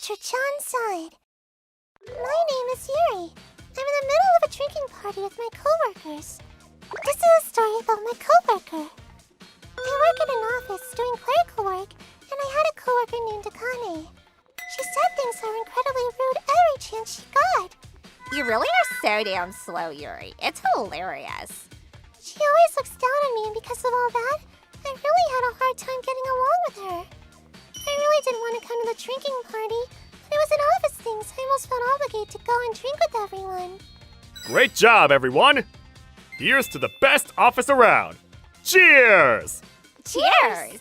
Etra-chan's side. My name is Yuri. I'm in the middle of a drinking party with my coworkers. This is a story about my coworker. I work in an office doing clerical work, and I had a coworker named Akane. She said things that were incredibly rude every chance she got. You really are so damn slow, Yuri. It's hilarious. She always looks down on me, and because of all that, I really had a hard time getting along with her. I really didn't want to come to the drinking party, but it was an office thing, so I almost felt obligated to go and drink with everyone. Great job, everyone! Here's to the best office around! Cheers! Cheers!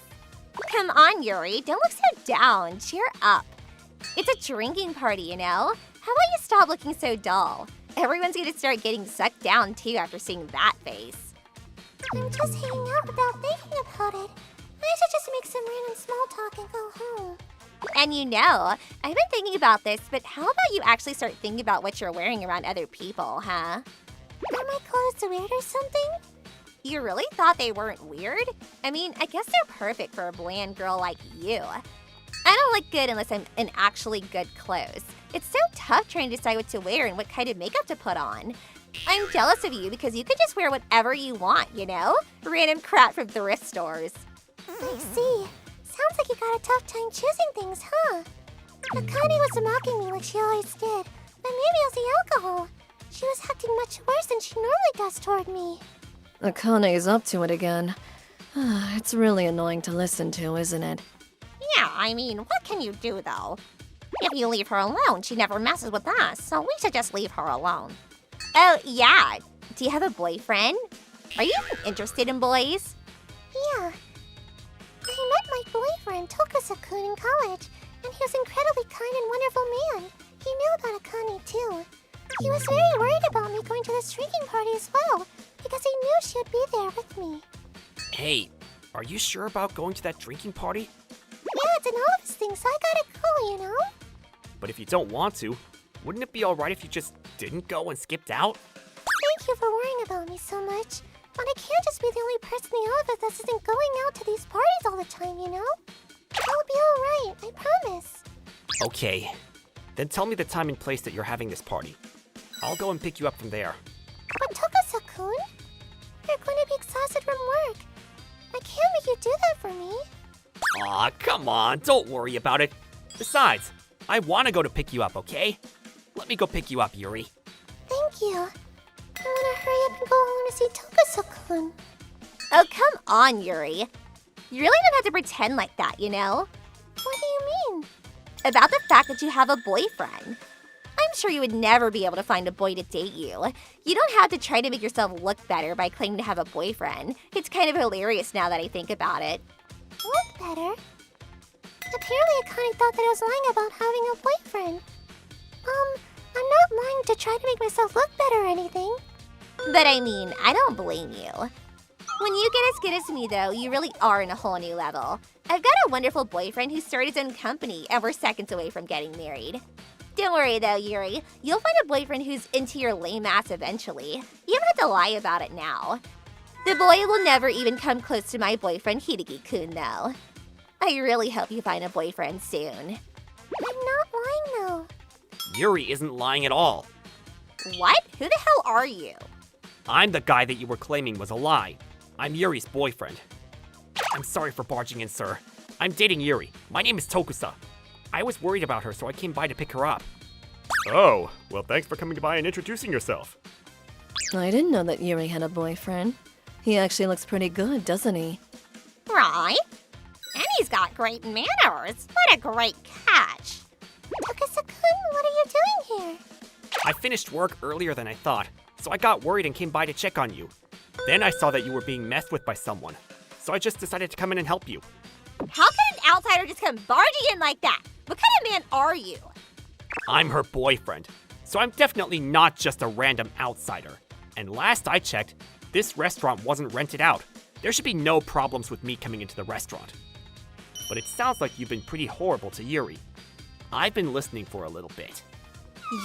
Come on, Yuri. Don't look so down. Cheer up. It's a drinking party, you know? How about you stop looking so dull? Everyone's gonna start getting sucked down, too, after seeing that face. I'm just hanging out without thinking about it. I should just make some random small talk and go home. And you know, I've been thinking about this, but how about you actually start thinking about what you're wearing around other people, huh? Are my clothes weird or something? You really thought they weren't weird? I mean, I guess they're perfect for a bland girl like you. I don't look good unless I'm in actually good clothes. It's so tough trying to decide what to wear and what kind of makeup to put on. I'm jealous of you because you can just wear whatever you want, you know? Random crap from thrift stores. I see. Sounds like you got a tough time choosing things, huh? Akane was mocking me like she always did, but maybe it was the alcohol. She was acting much worse than she normally does toward me. Akane's up to it again. It's really annoying to listen to, isn't it? Yeah, I mean, what can you do, though? If you leave her alone, she never messes with us, so we should just leave her alone. Oh, yeah. Do you have a boyfriend? Are you even interested in boys? Yeah. I met my boyfriend, Tokusa-kun, in college, and he was an incredibly kind and wonderful man. He knew about Akane, too. He was very worried about me going to this drinking party as well, because he knew she would be there with me. Hey, are you sure about going to that drinking party? Yeah, it's an office thing, so I gotta go, you know? But if you don't want to, wouldn't it be alright if you just didn't go and skipped out? Thank you for worrying about me so much. But I can't just be the only person in the office that isn't going out to these parties all the time, you know? I'll be alright, I promise. Okay, then tell me the time and place that you're having this party. I'll go and pick you up from there. But Tokusa-kun, you're going to be exhausted from work. I can't make you do that for me. Aw, come on, don't worry about it. Besides, I want to go to pick you up, okay? Let me go pick you up, Yuri. Thank you. I want to hurry up and go home to see Tokusa-kun. Oh, come on, Yuri. You really don't have to pretend like that, you know? What do you mean? About the fact that you have a boyfriend. I'm sure you would never be able to find a boy to date you. You don't have to try to make yourself look better by claiming to have a boyfriend. It's kind of hilarious now that I think about it. Look better? Apparently Akane thought that I was lying about having a boyfriend. I'm not lying to try to make myself look better or anything. But I mean, I don't blame you. When you get as good as me, though, you really are in a whole new level. I've got a wonderful boyfriend who started his own company, and we're seconds away from getting married. Don't worry, though, Yuri. You'll find a boyfriend who's into your lame ass eventually. You don't have to lie about it now. The boy will never even come close to my boyfriend Hideki-kun, though. I really hope you find a boyfriend soon. I'm not lying, though. Yuri isn't lying at all. What? Who the hell are you? I'm the guy that you were claiming was a lie. I'm Yuri's boyfriend. I'm sorry for barging in, sir. I'm dating Yuri. My name is Tokusa. I was worried about her, so I came by to pick her up. Oh, well, thanks for coming by and introducing yourself. I didn't know that Yuri had a boyfriend. He actually looks pretty good, doesn't he? Right? And he's got great manners. What a great catch. Tokusa-kun, what are you doing here? I finished work earlier than I thought, so I got worried and came by to check on you. Then I saw that you were being messed with by someone, so I just decided to come in and help you. How can an outsider just come barging in like that? What kind of man are you? I'm her boyfriend, so I'm definitely not just a random outsider. And last I checked, this restaurant wasn't rented out. There should be no problems with me coming into the restaurant. But it sounds like you've been pretty horrible to Yuri. I've been listening for a little bit.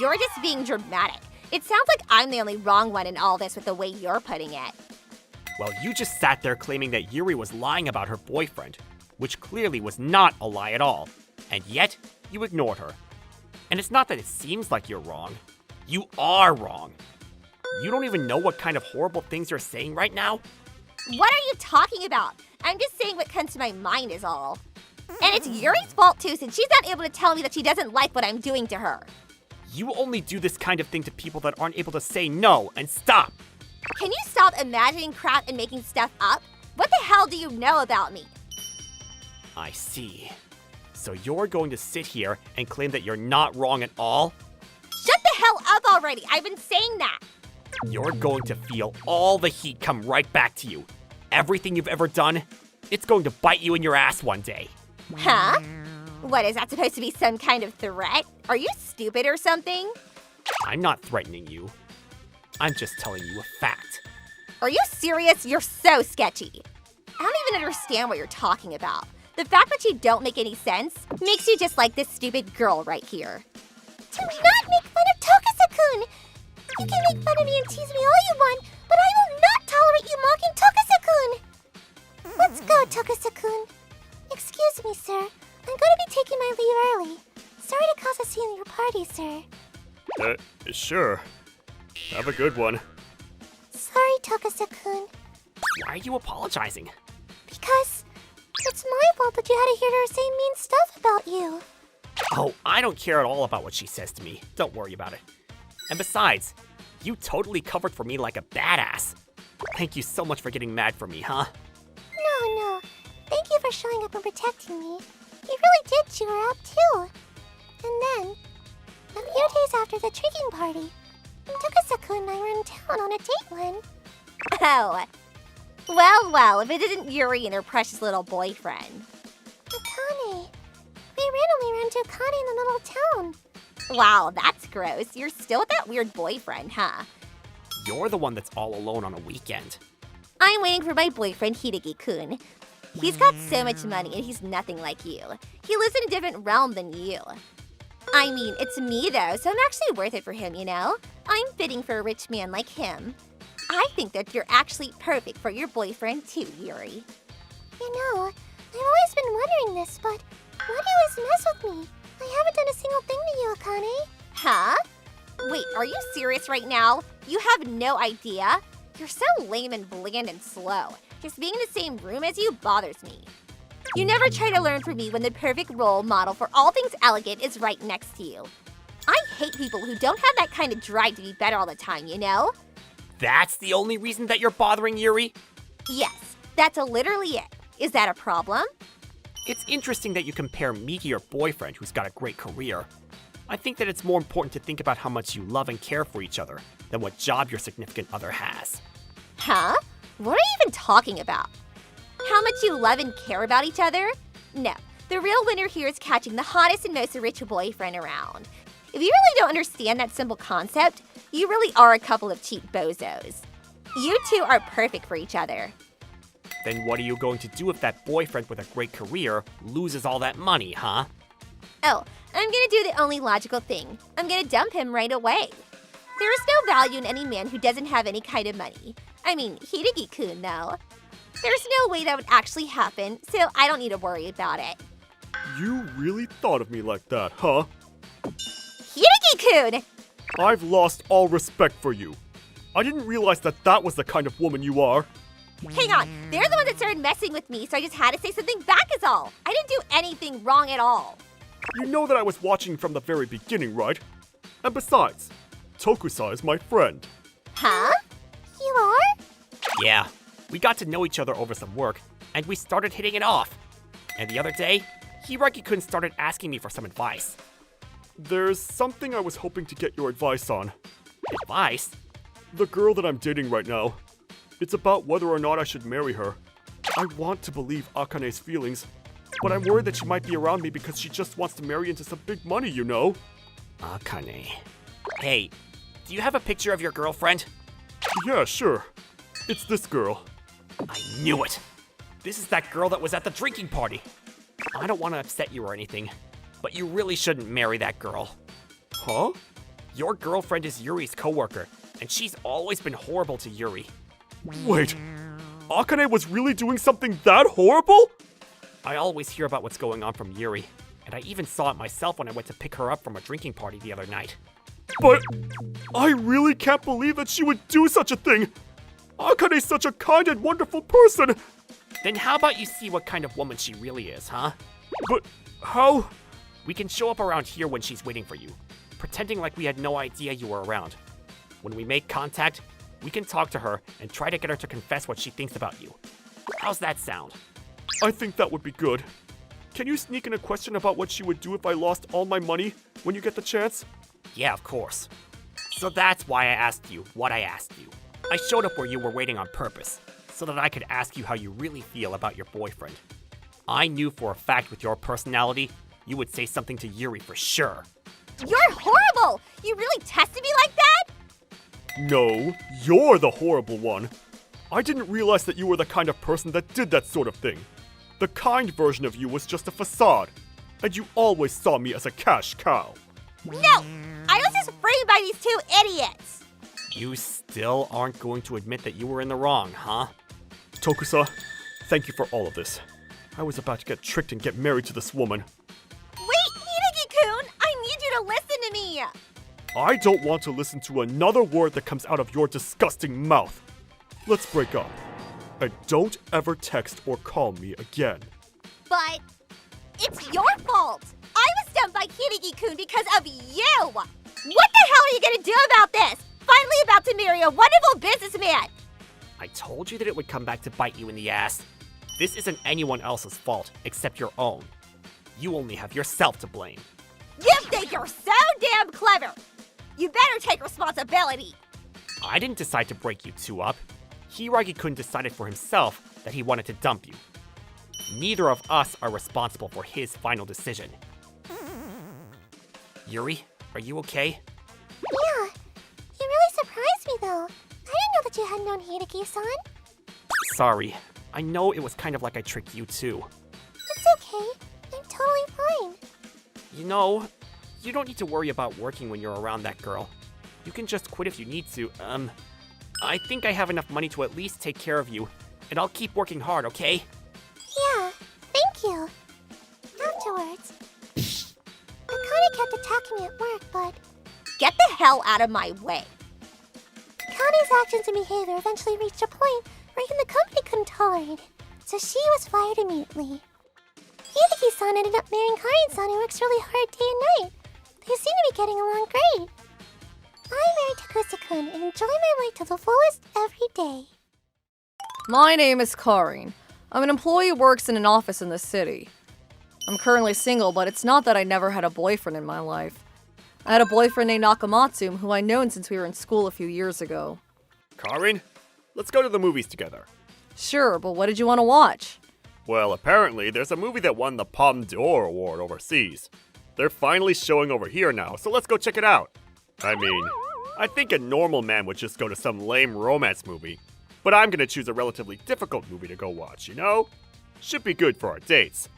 You're just being dramatic. It sounds like I'm the only wrong one in all this with the way you're putting it. Well, you just sat there claiming that Yuri was lying about her boyfriend, which clearly was not a lie at all. And yet, you ignored her, And it's not that it seems like you're wrong. You are wrong. You don't even know what kind of horrible things you're saying right now? What are you talking about? I'm just saying what comes to my mind is all. And it's Yuri's fault too, since she's not able to tell me that she doesn't like what I'm doing to her. You only do this kind of thing to people that aren't able to say no and stop. Can you stop imagining crap and making stuff up? What the hell do you know about me? I see. So you're going to sit here and claim that you're not wrong at all? Shut the hell up already! I've been saying that! You're going to feel all the heat come right back to you. Everything you've ever done, it's going to bite you in your ass one day. Huh? What, is that supposed to be some kind of threat? Are you stupid or something? I'm not threatening you. I'm just telling you a fact. Are you serious? You're so sketchy. I don't even understand what you're talking about. The fact that you don't make any sense makes you just like this stupid girl right here. Do not make fun of Tokusa-kun! You can make fun of me and tease me all you want, but I will not tolerate you mocking Tokusa-kun! Let's go, Tokusa-kun. Excuse me, sir. I'm going to be taking my leave early. Sorry to cause a scene at your party, sir. Sure. Have a good one. Sorry, Tokusa-kun. Why are you apologizing? Because it's my fault that you had to hear her say mean stuff about you. Oh, I don't care at all about what she says to me. Don't worry about it. And besides, you totally covered for me like a badass. Thank you so much for getting mad for me, huh? No. Thank you for showing up and protecting me. You really did cheer her up, too. And then, a few days after the drinking party, Tokusa-kun and I were in town on a date when... Oh. Well, if it isn't Yuri and her precious little boyfriend. Akane. We randomly ran into Akane in the middle of town. Wow, that's gross. You're still with that weird boyfriend, huh? You're the one that's all alone on a weekend. I'm waiting for my boyfriend Hideki-kun. He's got so much money and he's nothing like you. He lives in a different realm than you. I mean, it's me though, so I'm actually worth it for him, you know? I'm fitting for a rich man like him. I think that you're actually perfect for your boyfriend too, Yuri. You know, I've always been wondering this, but why do you always mess with me? I haven't done a single thing to you, Akane. Huh? Wait, are you serious right now? You have no idea? You're so lame and bland and slow. Just being in the same room as you bothers me. You never try to learn from me when the perfect role model for all things elegant is right next to you. I hate people who don't have that kind of drive to be better all the time, you know? That's the only reason that you're bothering Yuri? Yes, that's literally it. Is that a problem? It's interesting that you compare me to your boyfriend who's got a great career. I think that it's more important to think about how much you love and care for each other than what job your significant other has. Huh? What are you even talking about? How much you love and care about each other? No, the real winner here is catching the hottest and most rich boyfriend around. If you really don't understand that simple concept, you really are a couple of cheap bozos. You two are perfect for each other. Then what are you going to do if that boyfriend with a great career loses all that money, huh? Oh, I'm gonna do the only logical thing. I'm gonna dump him right away. There is no value in any man who doesn't have any kind of money. I mean, Hideki-kun, though. There's no way that would actually happen, so I don't need to worry about it. You really thought of me like that, huh? Hideki-kun! I've lost all respect for you. I didn't realize that that was the kind of woman you are. Hang on, they're the ones that started messing with me, so I just had to say something back is all. I didn't do anything wrong at all. You know that I was watching from the very beginning, right? And besides, Tokusa is my friend. Huh? You are? Yeah, we got to know each other over some work, and we started hitting it off. And the other day, Hiraki-kun started asking me for some advice. There's something I was hoping to get your advice on. Advice? The girl that I'm dating right now. It's about whether or not I should marry her. I want to believe Akane's feelings, but I'm worried that she might be around me because she just wants to marry into some big money, you know? Akane. Hey, do you have a picture of your girlfriend? Yeah, sure. It's this girl. I knew it! This is that girl that was at the drinking party. I don't want to upset you or anything, but you really shouldn't marry that girl. Huh? Your girlfriend is Yuri's coworker, and she's always been horrible to Yuri. Wait, Akane was really doing something that horrible? I always hear about what's going on from Yuri, And I even saw it myself when I went to pick her up from a drinking party the other night. But I really can't believe that she would do such a thing. Akane's such a kind and wonderful person. Then how about you see what kind of woman she really is, huh? But how? We can show up around here when she's waiting for you, pretending like we had no idea you were around. When we make contact, we can talk to her and try to get her to confess what she thinks about you. How's that sound? I think that would be good. Can you sneak in a question about what she would do if I lost all my money when you get the chance? Yeah, of course. So that's why I asked you what I asked you. I showed up where you were waiting on purpose, so that I could ask you how you really feel about your boyfriend. I knew for a fact with your personality, you would say something to Yuri for sure. You're horrible! You really tested me like that? No, you're the horrible one. I didn't realize that you were the kind of person that did that sort of thing. The kind version of you was just a facade, and you always saw me as a cash cow. No! I was just framed by these two idiots! You still aren't going to admit that you were in the wrong, huh? Tokusa, thank you for all of this. I was about to get tricked and get married to this woman. Wait, Hideki-kun! I need you to listen to me! I don't want to listen to another word that comes out of your disgusting mouth. Let's break up. And don't ever text or call me again. But it's your fault! I was dumped by Hideki-kun because of you! What the hell are you gonna do about this? Finally about to marry a wonderful businessman! I told you that it would come back to bite you in the ass. This isn't anyone else's fault except your own. You only have yourself to blame. You think you're so damn clever! You better take responsibility! I didn't decide to break you two up. Hiragi-kun decided for himself that he wanted to dump you. Neither of us are responsible for his final decision. Yuri, are you okay? Yeah. You really surprised me, though. I didn't know that you had known Hideki-san. Sorry. I know it was kind of like I tricked you too. It's okay. I'm totally fine. You know, you don't need to worry about working when you're around that girl. You can just quit if you need to. I think I have enough money to at least take care of you, and I'll keep working hard, okay? Yeah, thank you. Afterwards, Akane kept attacking me at work, but Get the hell out of my way! Akane's actions and behavior eventually reached a point where even the company couldn't tolerate it, so she was fired immediately. Hideki-san ended up marrying Karin-san, who works really hard day and night. They seem to be getting along great. I married Takusa-kun and enjoy my life to the fullest every day. My name is Karin. I'm an employee who works in an office in the city. I'm currently single, but it's not that I never had a boyfriend in my life. I had a boyfriend named Nakamatsu, who I'd known since we were in school a few years ago. Karin, let's go to the movies together. Sure, but what did you want to watch? Well, apparently, there's a movie that won the Palme d'Or award overseas. They're finally showing over here now, so let's go check it out. I mean, I think a normal man would just go to some lame romance movie, but I'm gonna choose a relatively difficult movie to go watch, you know? Should be good for our dates.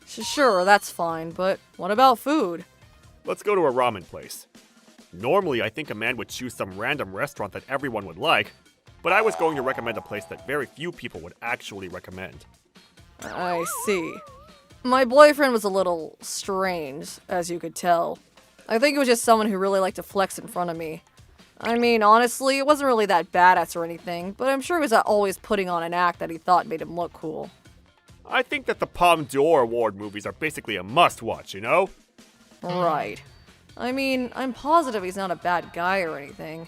Sure, that's fine, but what about food? Let's go to a ramen place. Normally, I think a man would choose some random restaurant that everyone would like, but I was going to recommend a place that very few people would actually recommend. I see. My boyfriend was a little strange, as you could tell. I think he was just someone who really liked to flex in front of me. I mean, honestly, it wasn't really that badass or anything, but I'm sure he was always putting on an act that he thought made him look cool. I think that the Palme d'Or award movies are basically a must-watch, you know? Right. I mean, I'm positive he's not a bad guy or anything.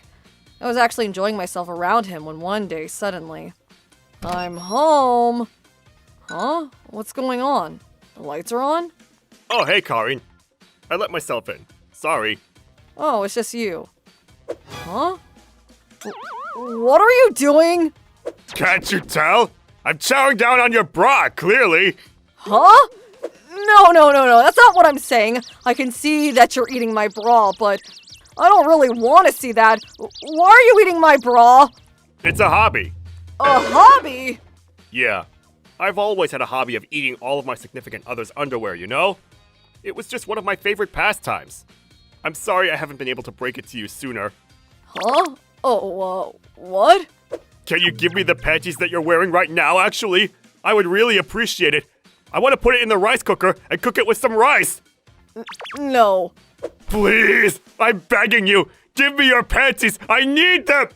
I was actually enjoying myself around him when one day, suddenly, I'm home! Huh? What's going on? The lights are on? Oh, hey, Karin. I let myself in. Sorry. Oh, it's just you. Huh? What are you doing? Can't you tell? I'm chowing down on your bra, clearly. Huh? No, that's not what I'm saying. I can see that you're eating my bra, but I don't really want to see that. Why are you eating my bra? It's a hobby. A hobby? Yeah. I've always had a hobby of eating all of my significant other's underwear, you know? It was just one of my favorite pastimes. I'm sorry I haven't been able to break it to you sooner. Huh? Oh, what? Can you give me the panties that you're wearing right now, actually? I would really appreciate it. I want to put it in the rice cooker and cook it with some rice. No. Please, I'm begging you. Give me your panties. I need them.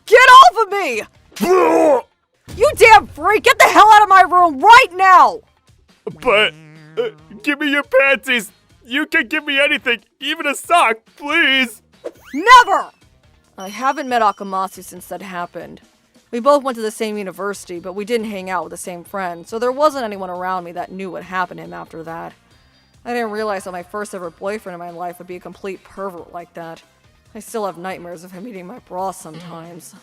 Get off of me! You damn freak! Get the hell out of my room right now! But, give me your panties. You can give me anything, even a sock, please. Never! I haven't met Akamatsu since that happened. We both went to the same university, but we didn't hang out with the same friends, so there wasn't anyone around me that knew what happened to him after that. I didn't realize that my first ever boyfriend in my life would be a complete pervert like that. I still have nightmares of him eating my bra sometimes.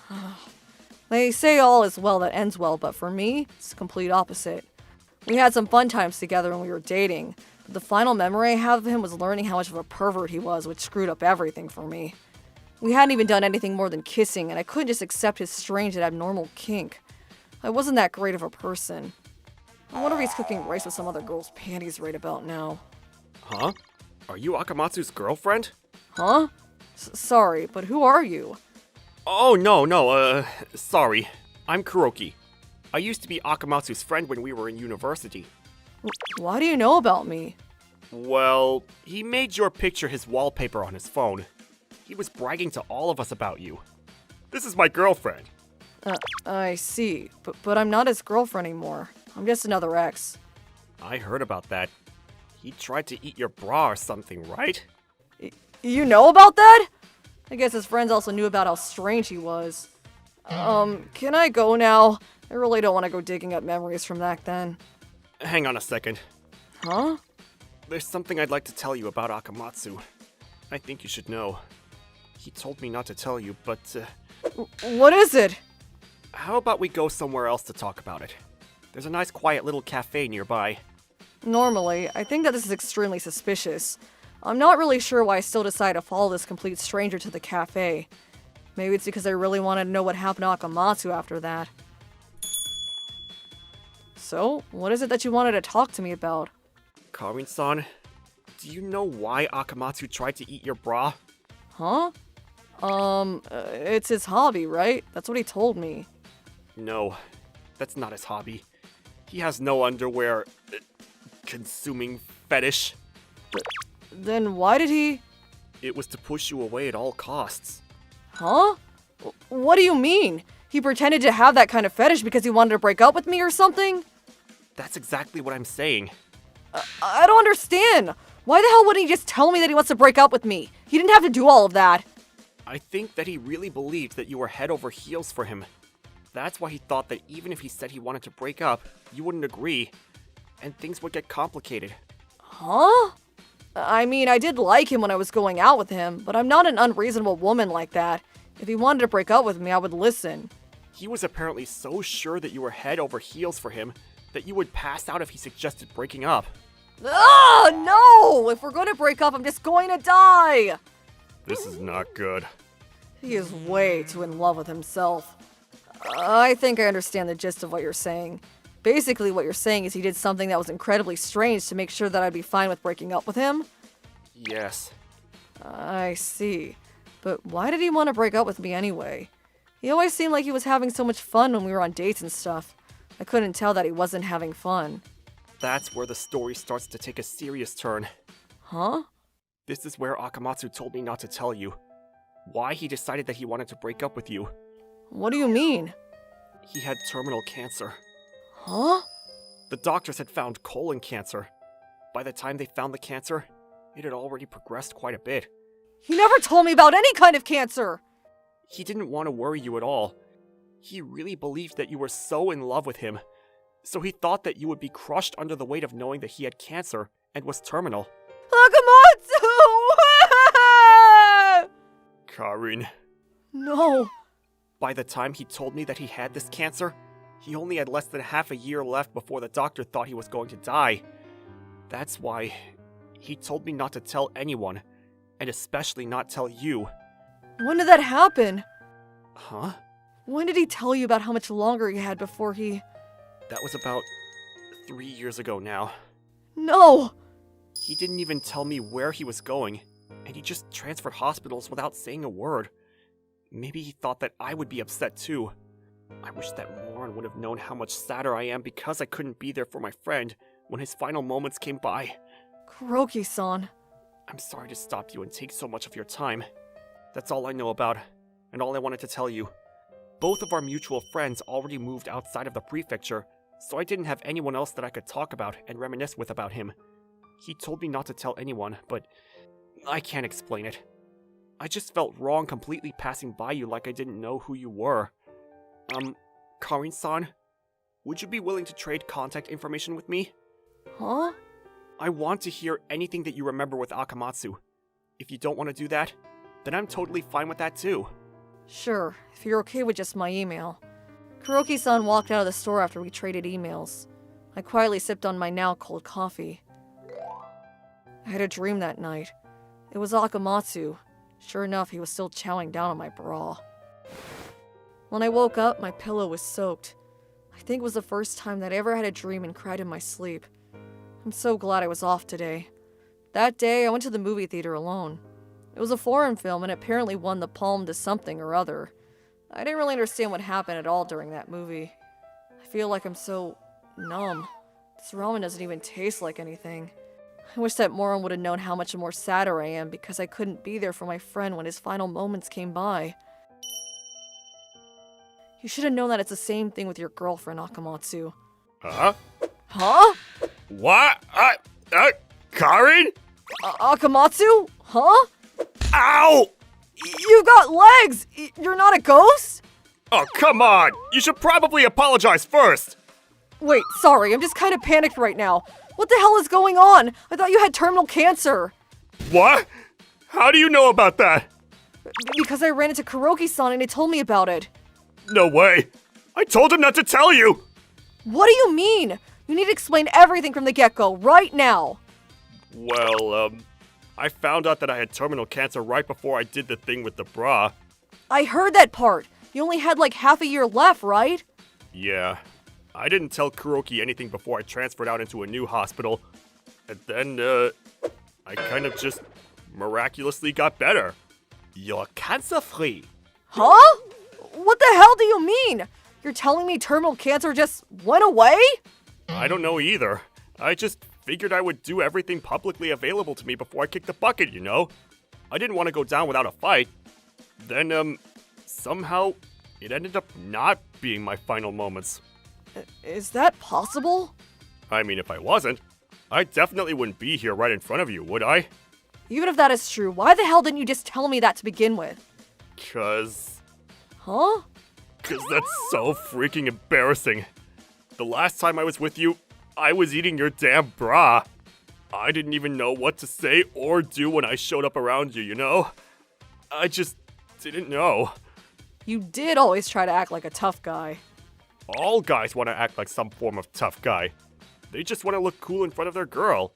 They say all is well that ends well, but for me, it's the complete opposite. We had some fun times together when we were dating, but the final memory I have of him was learning how much of a pervert he was, which screwed up everything for me. We hadn't even done anything more than kissing, and I couldn't just accept his strange and abnormal kink. I wasn't that great of a person. I wonder if he's cooking rice with some other girl's panties right about now. Huh? Are you Akamatsu's girlfriend? Huh? Sorry, but who are you? Oh, no, sorry. I'm Kuroki. I used to be Akamatsu's friend when we were in university. Why do you know about me? Well, he made your picture his wallpaper on his phone. He was bragging to all of us about you. This is my girlfriend. I see. But I'm not his girlfriend anymore. I'm just another ex. I heard about that. He tried to eat your bra or something, right? You know about that? I guess his friends also knew about how strange he was. Can I go now? I really don't want to go digging up memories from back then. Hang on a second. Huh? There's something I'd like to tell you about Akamatsu. I think you should know. He told me not to tell you, but, What is it? how about we go somewhere else to talk about it? There's a nice quiet little cafe nearby. Normally, I think that this is extremely suspicious. I'm not really sure why I still decided to follow this complete stranger to the cafe. Maybe it's because I really wanted to know what happened to Akamatsu after that. So, what is it that you wanted to talk to me about? Karin-san, do you know why Akamatsu tried to eat your bra? Huh? It's his hobby, right? That's what he told me. No, that's not his hobby. He has no underwear consuming fetish. Then why did he... It was to push you away at all costs. Huh? What do you mean? He pretended to have that kind of fetish because he wanted to break up with me or something? That's exactly what I'm saying. I don't understand. Why the hell wouldn't he just tell me that he wants to break up with me? He didn't have to do all of that. I think that he really believed that you were head over heels for him. That's why he thought that even if he said he wanted to break up, you wouldn't agree, and things would get complicated. Huh? I mean, I did like him when I was going out with him, but I'm not an unreasonable woman like that. If he wanted to break up with me, I would listen. He was apparently so sure that you were head over heels for him that you would pass out if he suggested breaking up. Oh, no! If we're going to break up, I'm just going to die! This is not good. He is way too in love with himself. I think I understand the gist of what you're saying. Basically, what you're saying is he did something that was incredibly strange to make sure that I'd be fine with breaking up with him? Yes. I see. But why did he want to break up with me anyway? He always seemed like he was having so much fun when we were on dates and stuff. I couldn't tell that he wasn't having fun. That's where the story starts to take a serious turn. Huh? This is where Akamatsu told me not to tell you. Why he decided that he wanted to break up with you. What do you mean? He had terminal cancer. Huh? The doctors had found colon cancer. By the time they found the cancer, it had already progressed quite a bit. He never told me about any kind of cancer! He didn't want to worry you at all. He really believed that you were so in love with him. So he thought that you would be crushed under the weight of knowing that he had cancer and was terminal. Akamatsu! Karin. No. By the time he told me that he had this cancer, he only had less than half a year left before the doctor thought he was going to die. That's why he told me not to tell anyone, and especially not tell you. When did that happen? Huh? When did he tell you about how much longer he had before he... That was about 3 years ago now. No! He didn't even tell me where he was going, and he just transferred hospitals without saying a word. Maybe he thought that I would be upset too. I wish that moron would have known how much sadder I am because I couldn't be there for my friend when his final moments came by. Kuroki-san. I'm sorry to stop you and take so much of your time. That's all I know about, and all I wanted to tell you. Both of our mutual friends already moved outside of the prefecture, so I didn't have anyone else that I could talk about and reminisce with about him. He told me not to tell anyone, but I can't explain it. I just felt wrong completely passing by you like I didn't know who you were. Karin-san, would you be willing to trade contact information with me? Huh? I want to hear anything that you remember with Akamatsu. If you don't want to do that, then I'm totally fine with that too. Sure, if you're okay with just my email. Kuroki-san walked out of the store after we traded emails. I quietly sipped on my now cold coffee. I had a dream that night. It was Akamatsu. Sure enough, he was still chowing down on my bra. When I woke up, my pillow was soaked. I think it was the first time that I ever had a dream and cried in my sleep. I'm so glad I was off today. That day, I went to the movie theater alone. It was a foreign film and apparently won the palm to something or other. I didn't really understand what happened at all during that movie. I feel like I'm so numb. This ramen doesn't even taste like anything. I wish that moron would have known how much more sadder I am because I couldn't be there for my friend when his final moments came by. You should have known that it's the same thing with your girlfriend, Akamatsu. Huh? Huh? What? Karin? Akamatsu? Huh? Ow! You got legs! You're not a ghost? Oh, come on! You should probably apologize first! Wait, sorry, I'm just kind of panicked right now. What the hell is going on? I thought you had terminal cancer. What? How do you know about that? Because I ran into Kuroki-san and he told me about it. No way! I told him not to tell you! What do you mean? You need to explain everything from the get-go, right now. Well, I found out that I had terminal cancer right before I did the thing with the bra. I heard that part. You only had like half a year left, right? Yeah. I didn't tell Kuroki anything before I transferred out into a new hospital. And then, I kind of just miraculously got better. You're cancer-free. Huh? What the hell do you mean? You're telling me terminal cancer just went away? I don't know either. I just figured I would do everything publicly available to me before I kicked the bucket, you know? I didn't want to go down without a fight. Then, somehow, it ended up not being my final moments. Is that possible? I mean, if I wasn't, I definitely wouldn't be here right in front of you, would I? Even if that is true, why the hell didn't you just tell me that to begin with? Cause Huh? that's so freaking embarrassing. The last time I was with you, I was eating your damn bra. I didn't even know what to say or do when I showed up around you, you know? I just didn't know. You did always try to act like a tough guy. All guys want to act like some form of tough guy. They just want to look cool in front of their girl.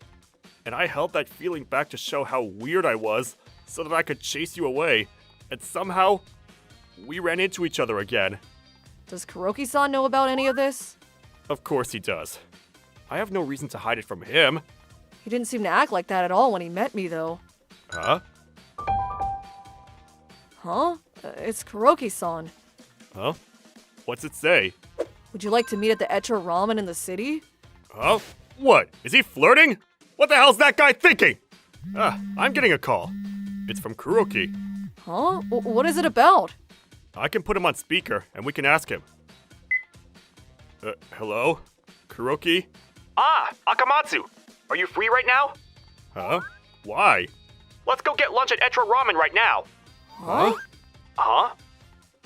And I held that feeling back to show how weird I was so that I could chase you away. And somehow, we ran into each other again. Does Kuroki-san know about any of this? Of course he does. I have no reason to hide it from him. He didn't seem to act like that at all when he met me, though. Huh? Huh? It's Kuroki-san. Huh? What's it say? Would you like to meet at the Etra ramen in the city? Huh? What? Is he flirting? What the hell's that guy thinking? I'm getting a call. It's from Kuroki. Huh? What is it about? I can put him on speaker, and we can ask him. Hello? Kuroki? Ah, Akamatsu! Are you free right now? Huh? Why? Let's go get lunch at Etra Ramen right now. Huh? Huh?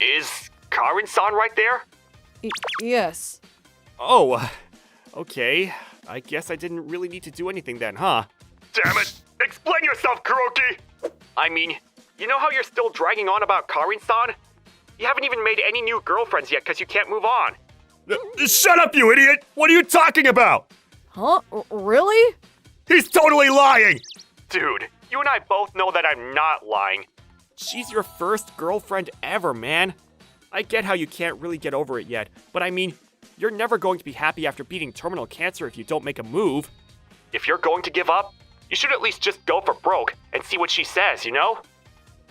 Is Karin-san right there? Yes. Oh, okay. I guess I didn't really need to do anything then, huh? Damn it! Explain yourself, Kuroki! I mean, you know how you're still dragging on about Karin-san? You haven't even made any new girlfriends yet because you can't move on. Shut up, you idiot! What are you talking about? Huh? Really? He's totally lying! Dude, you and I both know that I'm not lying. She's your first girlfriend ever, man. I get how you can't really get over it yet, but I mean, you're never going to be happy after beating terminal cancer if you don't make a move. If you're going to give up, you should at least just go for broke and see what she says, you know?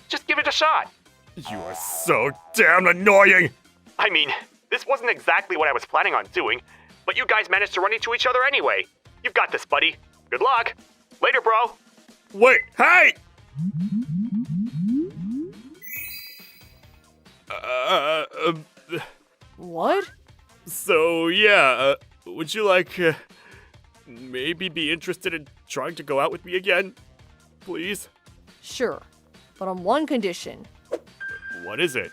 Just give it a shot. You are so damn annoying! I mean, This wasn't exactly what I was planning on doing, but you guys managed to run into each other anyway. You've got this, buddy. Good luck. Later, bro. Wait, hey! What? So, yeah, would you maybe be interested in trying to go out with me again? Please? Sure, but on one condition. What is it?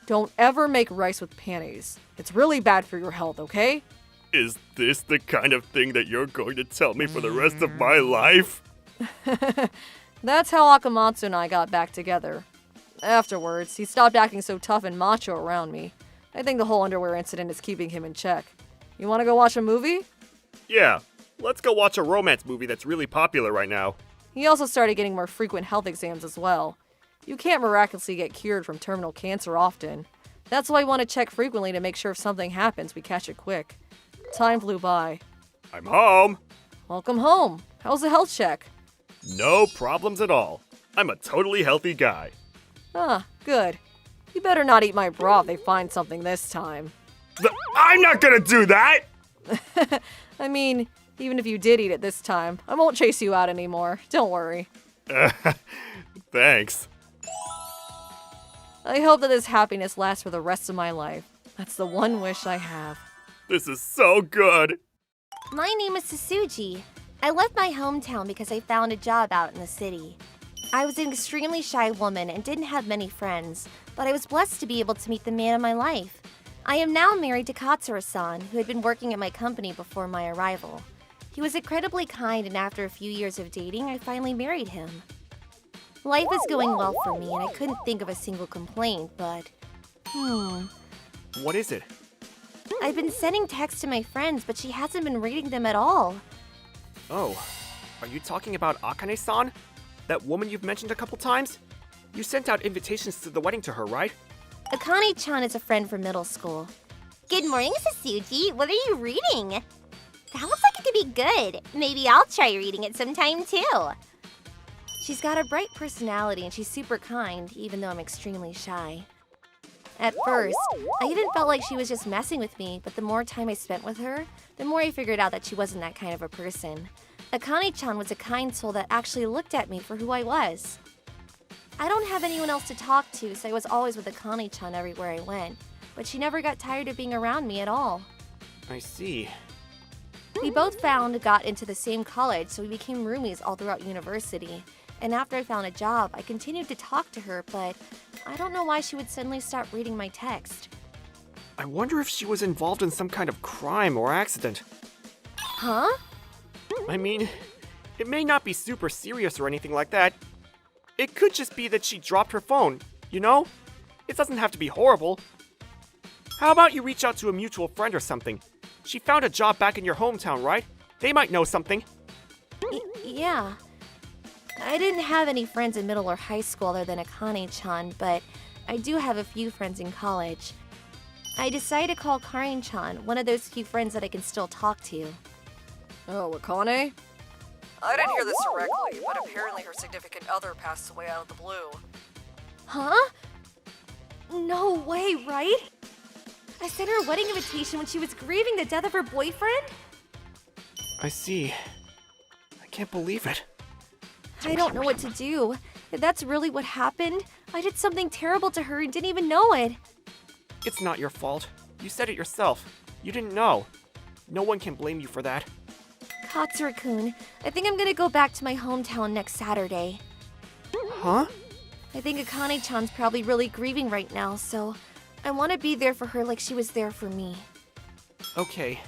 Don't ever make rice with panties. It's really bad for your health, okay? Is this the kind of thing that you're going to tell me for the rest of my life? That's how Akamatsu and I got back together. Afterwards, he stopped acting so tough and macho around me. I think the whole underwear incident is keeping him in check. You want to go watch a movie? Yeah, let's go watch a romance movie that's really popular right now. He also started getting more frequent health exams as well. You can't miraculously get cured from terminal cancer often. That's why I want to check frequently to make sure if something happens, we catch it quick. Time flew by. I'm home. Welcome home. How's the health check? No problems at all. I'm a totally healthy guy. Ah, good. You better not eat my bra if they find something this time. I'm not gonna do that! I mean, even if you did eat it this time, I won't chase you out anymore. Don't worry. Thanks. I hope that this happiness lasts for the rest of my life. That's the one wish I have. This is so good. My name is Sasuji. I left my hometown because I found a job out in the city. I was an extremely shy woman and didn't have many friends, but I was blessed to be able to meet the man of my life. I am now married to Katsura-san, who had been working at my company before my arrival. He was incredibly kind, and after a few years of dating, I finally married him. Life is going well for me, and I couldn't think of a single complaint, but... What is it? I've been sending texts to my friends, but she hasn't been reading them at all. Oh, are you talking about Akane-san? That woman you've mentioned a couple times? You sent out invitations to the wedding to her, right? Akane-chan is a friend from middle school. Good morning, Sasuji. What are you reading? That looks like it could be good. Maybe I'll try reading it sometime too. She's got a bright personality and she's super kind, even though I'm extremely shy. At first, I even felt like she was just messing with me, but the more time I spent with her, the more I figured out that she wasn't that kind of a person. Akane-chan was a kind soul that actually looked at me for who I was. I don't have anyone else to talk to, so I was always with Akane-chan everywhere I went, but she never got tired of being around me at all. I see. We both got into the same college, so we became roomies all throughout university. And after I found a job, I continued to talk to her, but I don't know why she would suddenly stop reading my text. I wonder if she was involved in some kind of crime or accident. Huh? I mean, it may not be super serious or anything like that. It could just be that she dropped her phone, you know? It doesn't have to be horrible. How about you reach out to a mutual friend or something? She found a job back in your hometown, right? They might know something. Yeah. I didn't have any friends in middle or high school other than Akane-chan, but I do have a few friends in college. I decided to call Karin-chan, one of those few friends that I can still talk to. Oh, Akane? I didn't hear this directly, but apparently her significant other passed away out of the blue. Huh? No way, right? I sent her a wedding invitation when she was grieving the death of her boyfriend? I see. I can't believe it. I don't know what to do. If that's really what happened, I did something terrible to her and didn't even know it. It's not your fault. You said it yourself. You didn't know. No one can blame you for that. Katsura-kun, I think I'm gonna go back to my hometown next Saturday. Huh? I think Akane-chan's probably really grieving right now, so I want to be there for her like she was there for me. Okay.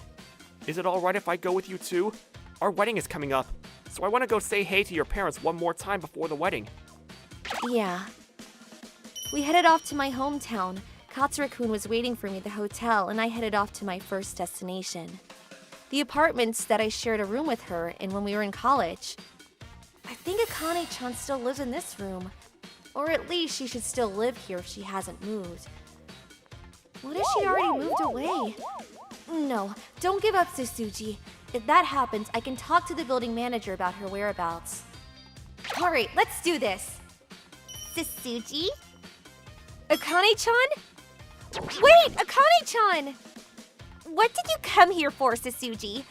Is it alright if I go with you too? Our wedding is coming up, so I want to go say hey to your parents one more time before the wedding. Yeah. We headed off to my hometown. Katsura-kun was waiting for me at the hotel, and I headed off to my first destination. The apartments that I shared a room with her in when we were in college. I think Akane-chan still lives in this room. Or at least she should still live here if she hasn't moved. What if she already moved away? No, don't give up, Sasuji. If that happens, I can talk to the building manager about her whereabouts. Alright, let's do this. Sasuji? Akane-chan? Wait, Akane-chan! What did you come here for, Sasuji?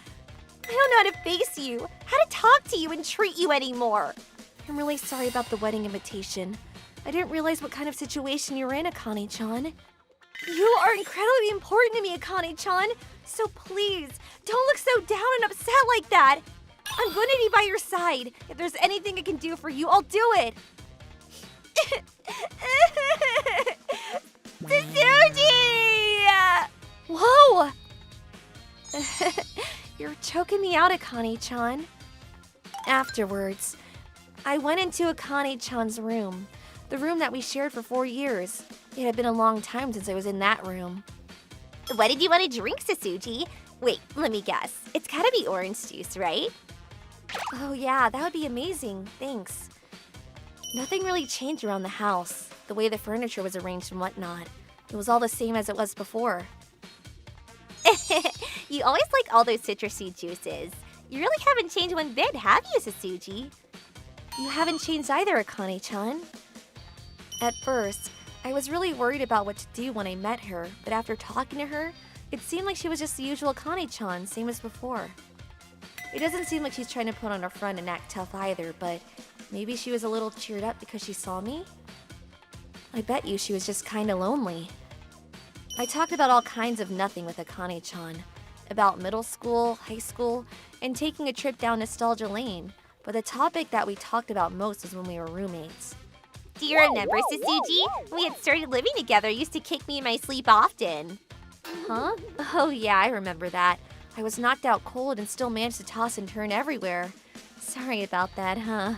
I don't know how to face you, how to talk to you and treat you anymore. I'm really sorry about the wedding invitation. I didn't realize what kind of situation you were in, Akane-chan. You are incredibly important to me, Akane-chan. So please, don't look so down and upset like that. I'm going to be by your side. If there's anything I can do for you, I'll do it. Tsuji! Whoa! You're choking me out, Akane-chan. Afterwards, I went into Akane-chan's room. The room that we shared for 4 years. It had been a long time since I was in that room. What did you want to drink, Sasuji? Wait, let me guess. It's gotta be orange juice, right? Oh yeah, that would be amazing. Thanks. Nothing really changed around the house. The way the furniture was arranged and whatnot. It was all the same as it was before. You always like all those citrusy juices. You really haven't changed one bit, have you, Sasuji? You haven't changed either, Akane-chan. At first, I was really worried about what to do when I met her, but after talking to her, it seemed like she was just the usual Akane-chan, same as before. It doesn't seem like she's trying to put on a front and act tough either, but maybe she was a little cheered up because she saw me? I bet you she was just kinda lonely. I talked about all kinds of nothing with Akane-chan. About middle school, high school, and taking a trip down nostalgia lane. But the topic that we talked about most was when we were roommates. Do you remember, Sasuji? We had started living together, used to kick me in my sleep often. Huh? Oh yeah, I remember that. I was knocked out cold and still managed to toss and turn everywhere. Sorry about that, huh?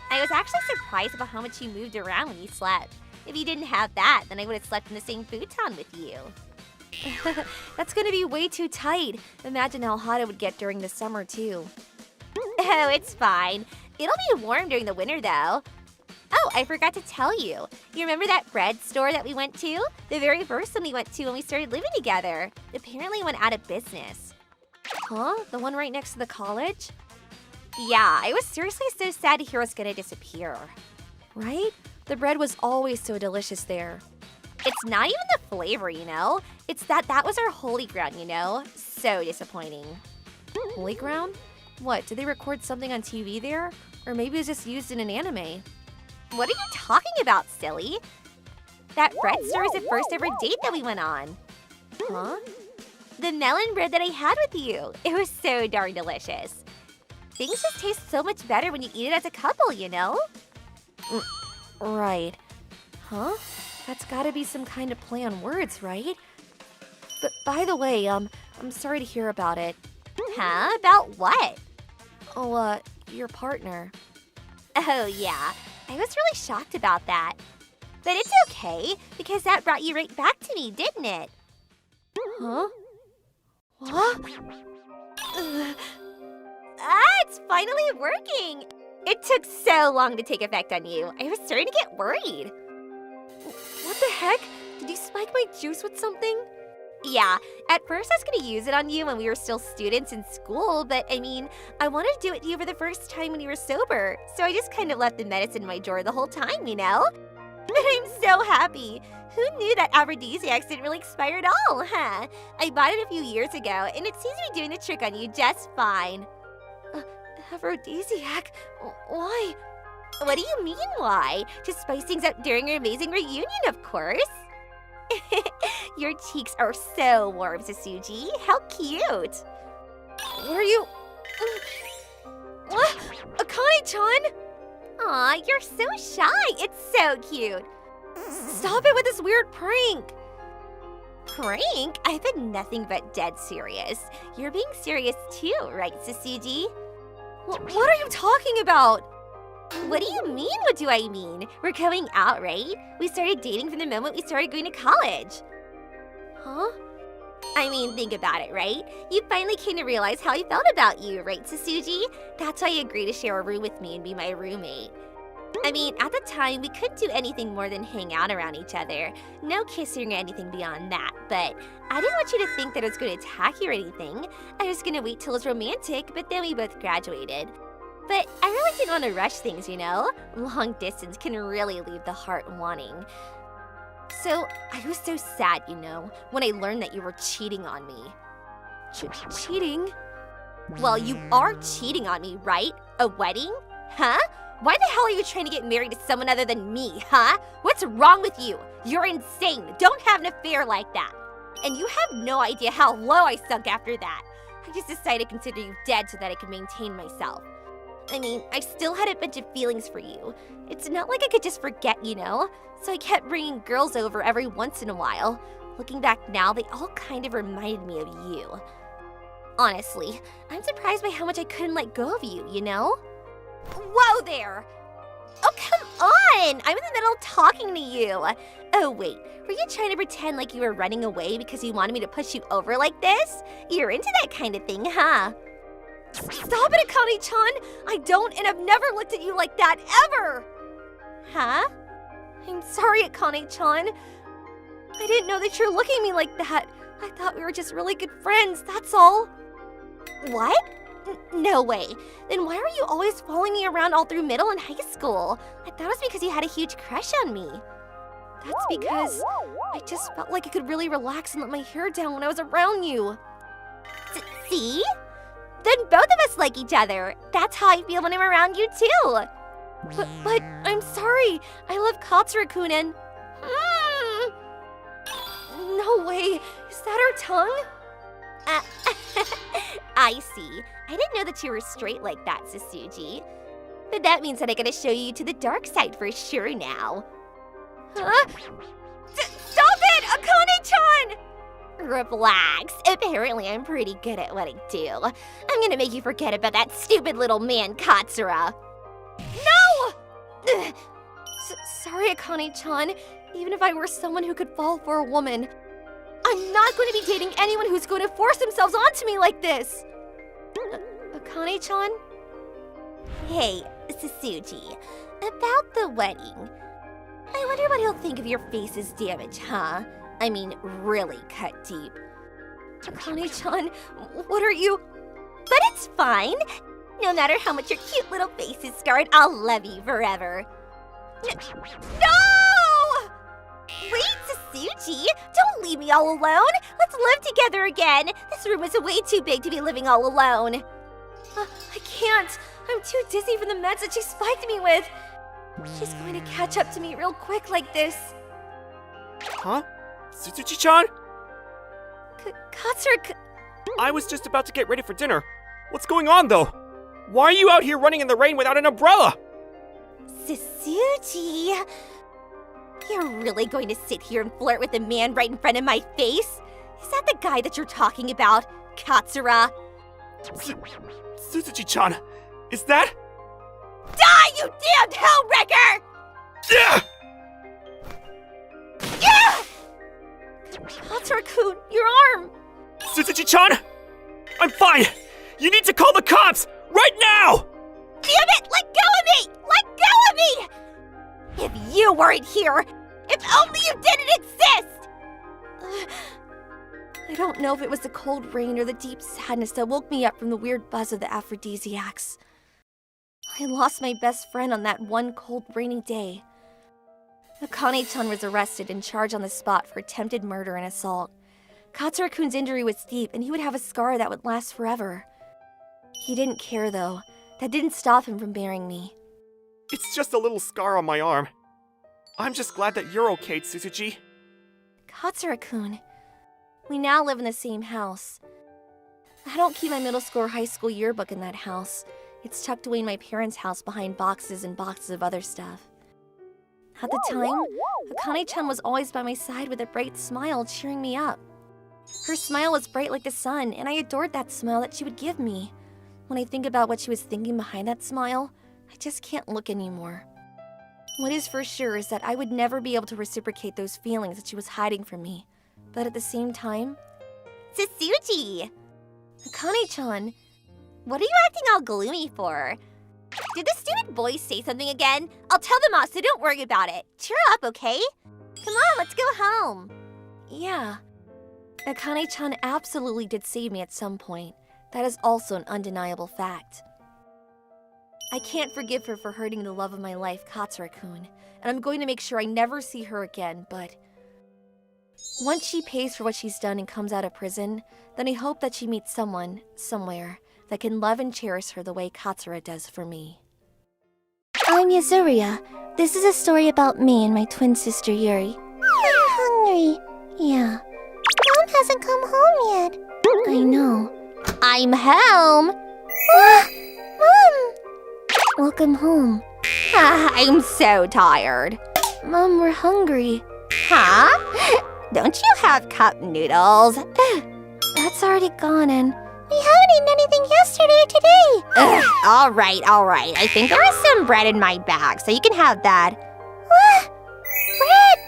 I was actually surprised about how much you moved around when you slept. If you didn't have that, then I would have slept in the same futon with you. That's gonna be way too tight. Imagine how hot it would get during the summer, too. Oh, it's fine. It'll be warm during the winter, though. Oh, I forgot to tell you. You remember that bread store that we went to? The very first one we went to when we started living together. Apparently it went out of business. Huh? The one right next to the college? Yeah, I was seriously so sad to hear it was gonna disappear. Right? The bread was always so delicious there. It's not even the flavor, you know? It's that was our holy ground, you know? So disappointing. Holy ground? What, did they record something on TV there? Or maybe it was just used in an anime? What are you talking about, silly? That bread store is the first ever date that we went on. Huh? The melon bread that I had with you. It was so darn delicious. Things just taste so much better when you eat it as a couple, you know? Right. Huh? That's gotta be some kind of play on words, right? But by the way, I'm sorry to hear about it. Huh? About what? Oh, your partner. Oh, yeah. I was really shocked about that. But it's okay, because that brought you right back to me, didn't it? Huh? What? It's finally working! It took so long to take effect on you. I was starting to get worried. What the heck? Did you spike my juice with something? Yeah, at first I was gonna use it on you when we were still students in school, but I mean, I wanted to do it to you for the first time when you were sober, so I just kind of left the medicine in my drawer the whole time, you know? But I'm so happy. Who knew that aphrodisiacs didn't really expire at all, huh? I bought it a few years ago, and it seems to be doing the trick on you just fine. Aphrodisiac? Why? What do you mean, why? To spice things up during your amazing reunion, of course. Your cheeks are so warm, Sasuji. How cute. Were you... What? Akane-chan? Aw, you're so shy. It's so cute. Stop it with this weird prank. Prank? I've been nothing but dead serious. You're being serious too, right, Sasuji? What are you talking about? What do you mean, what do I mean? We're going out, right? We started dating from the moment we started going to college. Huh? I mean, think about it, right? You finally came to realize how I felt about you, right, Sasuji? That's why you agreed to share a room with me and be my roommate. I mean, at the time, we couldn't do anything more than hang out around each other. No kissing or anything beyond that, but I didn't want you to think that I was going to attack you or anything. I was going to wait till it was romantic, but then we both graduated. But I really didn't want to rush things, you know? Long distance can really leave the heart wanting. So, I was so sad, when I learned that you were cheating on me. Cheating? Well, you are cheating on me, right? A wedding? Huh? Why the hell are you trying to get married to someone other than me, huh? What's wrong with you? You're insane. Don't have an affair like that. And you have no idea how low I sunk after that. I just decided to consider you dead so that I could maintain myself. I mean, I still had a bunch of feelings for you. It's not like I could just forget, So I kept bringing girls over every once in a while. Looking back now, they all kind of reminded me of you. Honestly, I'm surprised by how much I couldn't let go of you, Whoa there! Oh, come on! I'm in the middle of talking to you. Oh, wait. Were you trying to pretend like you were running away because you wanted me to push you over like this? You're into that kind of thing, huh? Stop it, Akane-chan! I don't and I've never looked at you like that, ever! Huh? I'm sorry, Akane-chan. I didn't know that you're looking at me like that. I thought we were just really good friends, that's all. What? No way. Then why were you always following me around all through middle and high school? I thought it was because you had a huge crush on me. That's because I just felt like I could really relax and let my hair down when I was around you. See? Then both of us like each other. That's how I feel when I'm around you too. But I'm sorry. I love Katsura-kun and... No way. Is that her tongue? I see. I didn't know that you were straight like that, Sasuji. But that means that I gotta show you to the dark side for sure now. Huh? Stop it, Akane-chan! Relax. Apparently I'm pretty good at what I do. I'm gonna make you forget about that stupid little man, Katsura. No! Sorry, Akane-chan. Even if I were someone who could fall for a woman, I'm not going to be dating anyone who's going to force themselves onto me like this! Akane-chan? Hey, Sasuji. About the wedding. I wonder what he'll think if your face is damaged, huh? I mean, really cut deep. Akane-chan, what are you... But it's fine. No matter how much your cute little face is scarred, I'll love you forever. No! Wait, Sasuji! Don't leave me all alone! Let's live together again! This room is way too big to be living all alone. I can't. I'm too dizzy from the meds that she spiked me with. She's going to catch up to me real quick like this. Huh? Tsutsuchi-chan? Katsura... I was just about to get ready for dinner. What's going on, though? Why are you out here running in the rain without an umbrella? Sasuji... You're really going to sit here and flirt with a man right in front of my face? Is that the guy that you're talking about, Katsura? Tsutsuchi-chan, is that? Die, you damned hellwrecker! Yeah! Yeah! Katsura-kun, your arm! Tsutsuchi-chan! I'm fine! You need to call the cops! Right now! Damn it! Let go of me! Let go of me! If you weren't here, if only you didn't exist! I don't know if it was the cold rain or the deep sadness that woke me up from the weird buzz of the aphrodisiacs. I lost my best friend on that one cold, rainy day. Akane-chan was arrested and charged on the spot for attempted murder and assault. Katsura-kun's injury was deep, and he would have a scar that would last forever. He didn't care, though. That didn't stop him from marrying me. It's just a little scar on my arm. I'm just glad that you're okay, Tsutsuchi. Katsura-kun, we now live in the same house. I don't keep my middle school or high school yearbook in that house. It's tucked away in my parents' house behind boxes and boxes of other stuff. At the time, Akane-chan was always by my side with a bright smile cheering me up. Her smile was bright like the sun, and I adored that smile that she would give me. When I think about what she was thinking behind that smile, I just can't look anymore. What is for sure is that I would never be able to reciprocate those feelings that she was hiding from me. But at the same time... Sasuji! Akane-chan, what are you acting all gloomy for? Did the stupid boys say something again? I'll tell them off, so don't worry about it. Cheer up, okay? Come on, let's go home. Yeah. Akane-chan absolutely did save me at some point. That is also an undeniable fact. I can't forgive her for hurting the love of my life, Katsura-kun, and I'm going to make sure I never see her again, but Once she pays for what she's done and comes out of prison, then I hope that she meets someone, somewhere, that can love and cherish her the way Katsura does for me. I'm Yuzuria. This is a story about me and my twin sister Yuri. I'm hungry. Yeah. Mom hasn't come home yet. I know. I'm home! Mom! Welcome home. I'm so tired. Mom, we're hungry. Huh? Don't you have cup noodles? That's already gone and we haven't eaten anything yesterday or today. All right. I think there is some bread in my bag, so you can have that. What?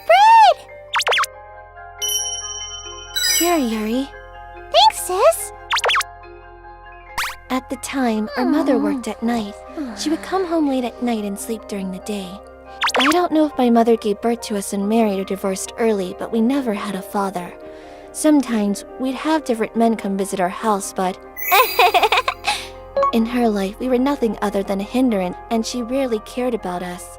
Bread! Here, Yuri. Thanks, sis. At the time, our mother worked at night. She would come home late at night and sleep during the day. I don't know if my mother gave birth to us and married or divorced early, but we never had a father. Sometimes we'd have different men come visit our house, but in her life, we were nothing other than a hindrance, and she rarely cared about us.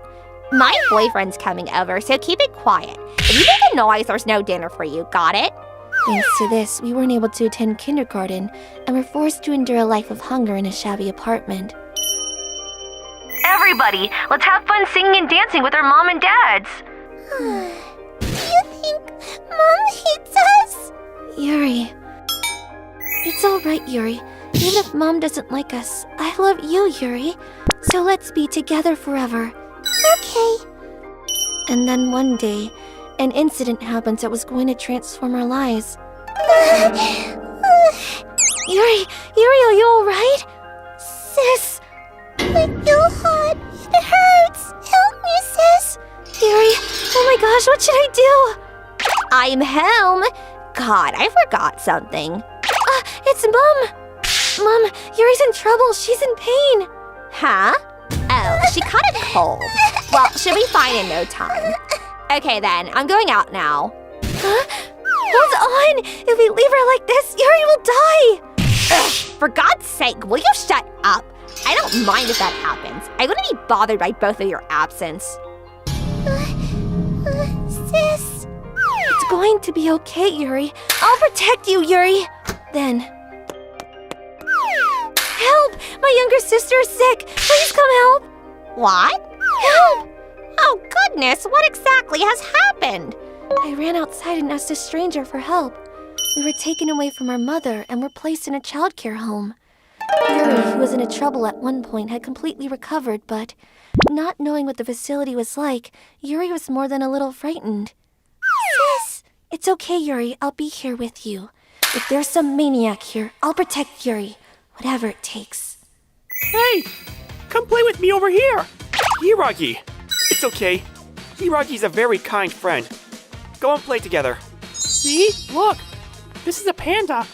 My boyfriend's coming over, so keep it quiet. If you make a noise, there's no dinner for you, got it? Thanks to this, we weren't able to attend kindergarten and were forced to endure a life of hunger in a shabby apartment. Everybody, let's have fun singing and dancing with our mom and dads. You think Mom hates us? Yuri. It's alright, Yuri. Even if Mom doesn't like us, I love you, Yuri. So let's be together forever. Okay. And then one day, an incident happens that was going to transform our lives. Yuri, are you alright? Sis! I feel hot. It hurts. Help me, sis. Yuri, oh my gosh, what should I do? I'm home. God, I forgot something. It's Mom. Mom, Yuri's in trouble. She's in pain. Huh? Oh, she caught a cold. Well, she'll be fine in no time. Okay then, I'm going out now. Huh? Hold on! If we leave her like this, Yuri will die! Ugh, for God's sake, will you shut up? I don't mind if that happens. I wouldn't be bothered by both of your absence. Sis. It's going to be okay, Yuri. I'll protect you, Yuri. Then... Help! My younger sister is sick. Please come help. What? Help! Oh, goodness, what exactly has happened? I ran outside and asked a stranger for help. We were taken away from our mother and were placed in a childcare home. Yuri, who was in trouble at one point, had completely recovered, but not knowing what the facility was like, Yuri was more than a little frightened. Sis! It's okay, Yuri. I'll be here with you. If there's some maniac here, I'll protect Yuri. Whatever it takes. Hey! Come play with me over here! Hiragi! It's okay. Hiragi's a very kind friend. Go and play together. See? Look! This is a panda.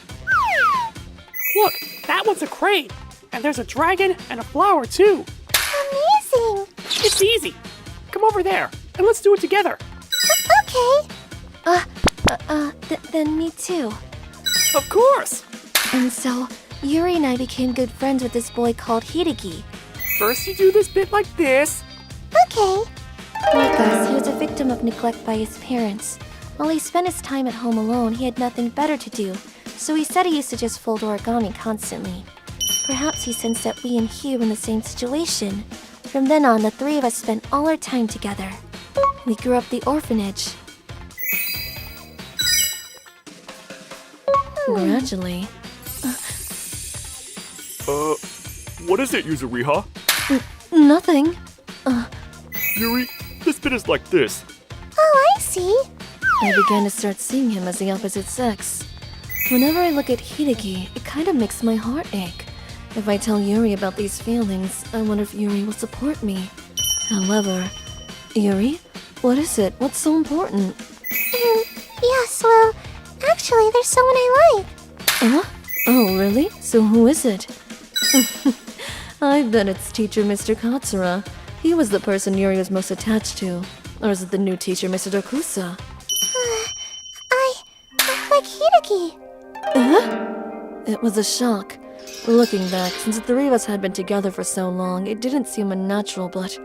Look, that one's a crane. And there's a dragon and a flower too. Amazing. It's easy. Come over there and let's do it together. Okay. Then me too. Of course! And so, Yuri and I became good friends with this boy called Hideki. First you do this bit like this. Okay. Like us, he was a victim of neglect by his parents. While he spent his time at home alone, he had nothing better to do, so he said he used to just fold origami constantly. Perhaps he sensed that we and he were in the same situation. From then on, the three of us spent all our time together. We grew up the orphanage. Gradually. What is it, Yuzuriha? Nothing. Yuri, this bit is like this. Oh, I see. I began to start seeing him as the opposite sex. Whenever I look at Hideki, it kind of makes my heart ache. If I tell Yuri about these feelings, I wonder if Yuri will support me. However, Yuri? What is it? What's so important? Yes, well, actually, there's someone I like. Huh? Oh, really? So who is it? I bet it's teacher Mr. Katsura. He was the person Yuri was most attached to. Or is it the new teacher, Mr. Dokusa? I like Hideki. It was a shock. Looking back, since the three of us had been together for so long, it didn't seem unnatural, but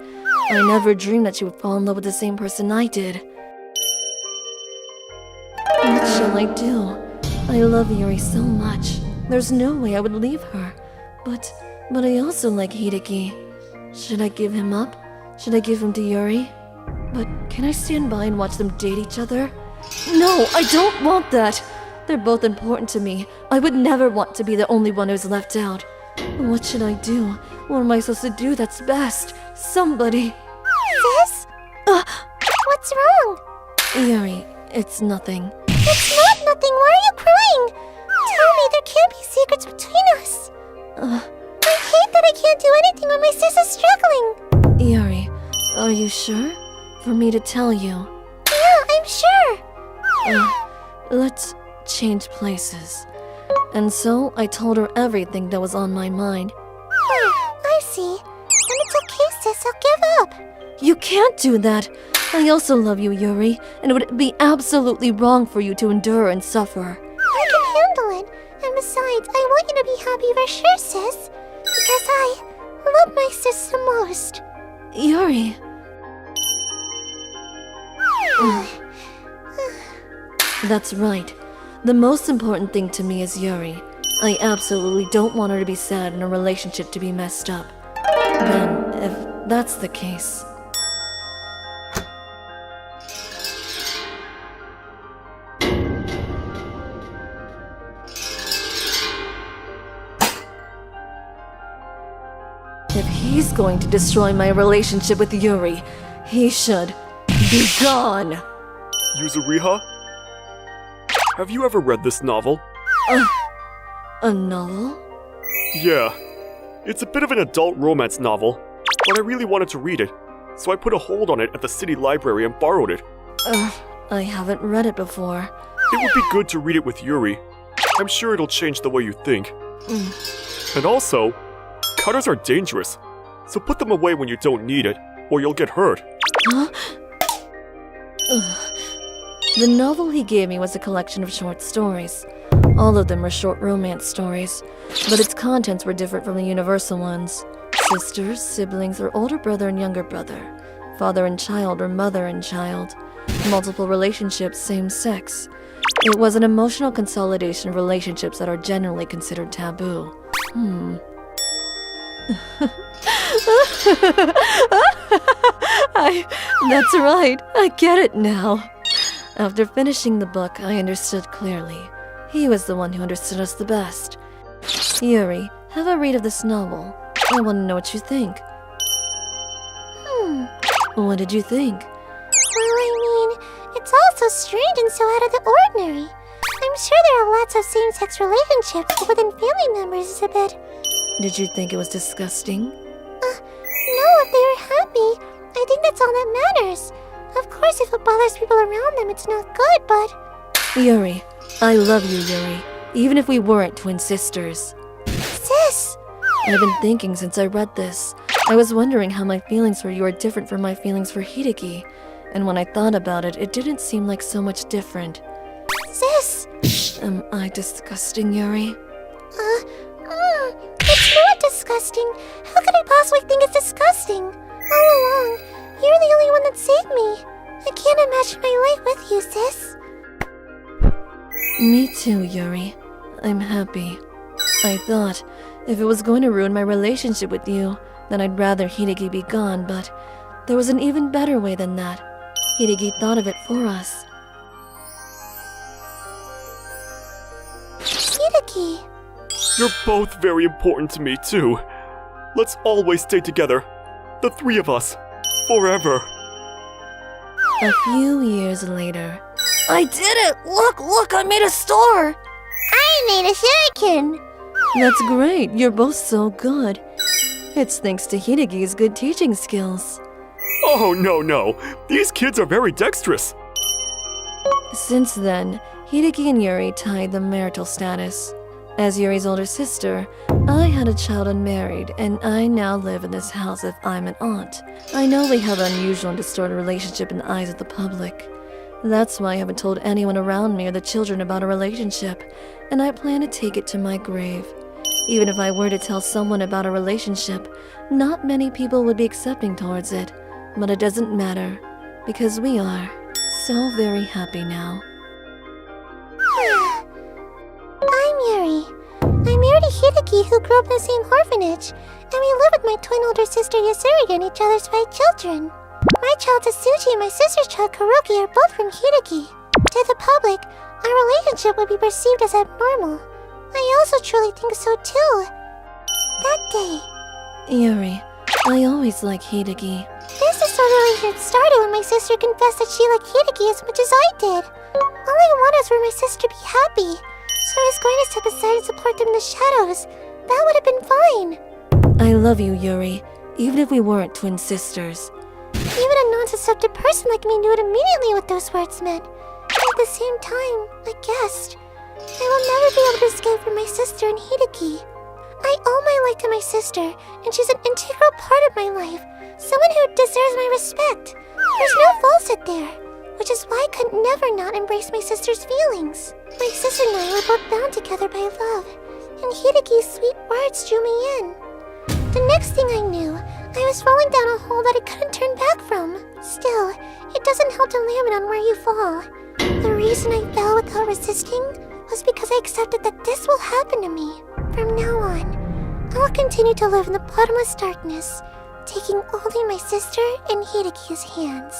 I never dreamed that she would fall in love with the same person I did. shall I do? I love Yuri so much. There's no way I would leave her. But I also like Hideki. Should I give him up? Should I give him to Yuri? But can I stand by and watch them date each other? No, I don't want that! They're both important to me. I would never want to be the only one who's left out. What should I do? What am I supposed to do that's best? Somebody. Sis? What's wrong? Yuri, it's nothing. It's not nothing. Why are you crying? Tell me there can't be secrets between us. I hate that I can't do anything when my sis is struggling. Yuri, are you sure? For me to tell you? Yeah, I'm sure. Let's change places. And so I told her everything that was on my mind. I see. And it's okay, sis. I'll give up. You can't do that. I also love you, Yuri, and it would be absolutely wrong for you to endure and suffer. I can handle it. And besides, I want you to be happy for sure, sis. Because I love my sis the most. Yuri. That's right. The most important thing to me is Yuri. I absolutely don't want her to be sad and a relationship to be messed up. Then, if that's the case... If he's going to destroy my relationship with Yuri, he should be gone. Yuzuriha? Have you ever read this novel? A novel? Yeah. It's a bit of an adult romance novel, but I really wanted to read it, so I put a hold on it at the city library and borrowed it. I haven't read it before. It would be good to read it with Yuri. I'm sure it'll change the way you think. And also, cutters are dangerous, so put them away when you don't need it, or you'll get hurt. Huh? The novel he gave me was a collection of short stories. All of them were short romance stories, but its contents were different from the universal ones. Sisters, siblings, or older brother and younger brother. Father and child or mother and child. Multiple relationships, same sex. It was an emotional consolidation of relationships that are generally considered taboo. That's right, I get it now. After finishing the book, I understood clearly. He was the one who understood us the best. Yuri, have a read of this novel. I want to know what you think. What did you think? Well, I mean, it's all so strange and so out of the ordinary. I'm sure there are lots of same-sex relationships, but within family members is a bit... Did you think it was disgusting? No, if they are happy, I think that's all that matters. Of course, if it bothers people around them, it's not good, but... Yuri, I love you, Yuri. Even if we weren't twin sisters. Sis! I've been thinking since I read this. I was wondering how my feelings for you are different from my feelings for Hideki. And when I thought about it, it didn't seem like so much different. Sis! Am I disgusting, Yuri? It's not disgusting. How could I possibly think it's disgusting? All along, you're the only one that saved me. I can't imagine my life with you, sis. Me too, Yuri. I'm happy. I thought, if it was going to ruin my relationship with you, then I'd rather Hideki be gone, but there was an even better way than that. Hideki thought of it for us. Hideki. You're both very important to me, too. Let's always stay together. The three of us. Forever. A few years later. I did it! Look, I made a star! I made a shuriken. That's great, you're both so good. It's thanks to Hideki's good teaching skills. Oh, no. These kids are very dexterous. Since then, Hideki and Yuri tied the marital status. As Yuri's older sister, I had a child unmarried, and I now live in this house if I'm an aunt. I know we have an unusual and distorted relationship in the eyes of the public. That's why I haven't told anyone around me or the children about our relationship, and I plan to take it to my grave. Even if I were to tell someone about our relationship, not many people would be accepting towards it. But it doesn't matter, because we are so very happy now. Yuri. I married a Hideki who grew up in the same orphanage, and we live with my twin older sister Yasuri and each other's 5 children. My child Tsuji and my sister's child Kuroki are both from Hideki. To the public, our relationship would be perceived as abnormal. I also truly think so too. That day, Yuri, I always like Hideki. this disorderly started when my sister confessed that she liked Hideki as much as I did. All I wanted was for my sister to be happy, so I was going to step aside and support them in the shadows. That would have been fine. I love you, Yuri, even if we weren't twin sisters. Even a non-susceptible person like me knew it immediately what those words meant. And at the same time, I guessed. I will never be able to escape from my sister and Hideki. I owe my life to my sister, and she's an integral part of my life. Someone who deserves my respect. There's no falsehood there, which is why I could never not embrace my sister's feelings. My sister and I were both bound together by love, and Hideki's sweet words drew me in. The next thing I knew, I was falling down a hole that I couldn't turn back from. Still, it doesn't help to land on where you fall. The reason I fell without resisting was because I accepted that this will happen to me. From now on, I will continue to live in the bottomless darkness, taking only my sister and Hideki's hands.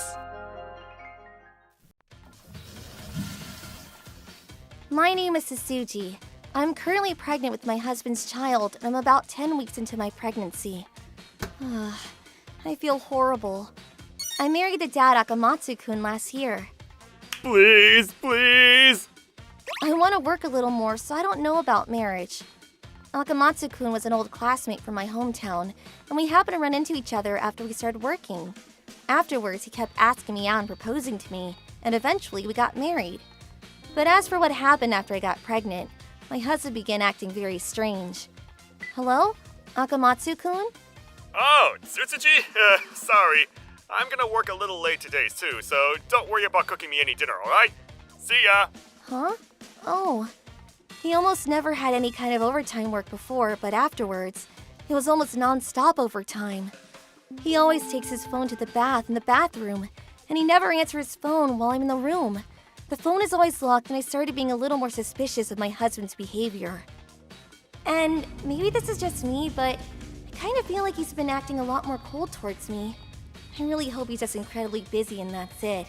My name is Tsuji. I'm currently pregnant with my husband's child, and I'm about 10 weeks into my pregnancy. I feel horrible. I married the dad Akamatsu-kun last year. Please, please. I want to work a little more, so I don't know about marriage. Akamatsu-kun was an old classmate from my hometown, and we happened to run into each other after we started working. Afterwards, he kept asking me out and proposing to me, and eventually we got married. But as for what happened after I got pregnant, my husband began acting very strange. Hello? Akamatsu-kun? Oh, Tsutsuji? Sorry. I'm gonna work a little late today too, so don't worry about cooking me any dinner, alright? See ya! Huh? Oh. He almost never had any kind of overtime work before, but afterwards, it was almost non-stop overtime. He always takes his phone to the bath in the bathroom, and he never answers his phone while I'm in the room. The phone is always locked, and I started being a little more suspicious of my husband's behavior. And maybe this is just me, but I kind of feel like he's been acting a lot more cold towards me. I really hope he's just incredibly busy and that's it.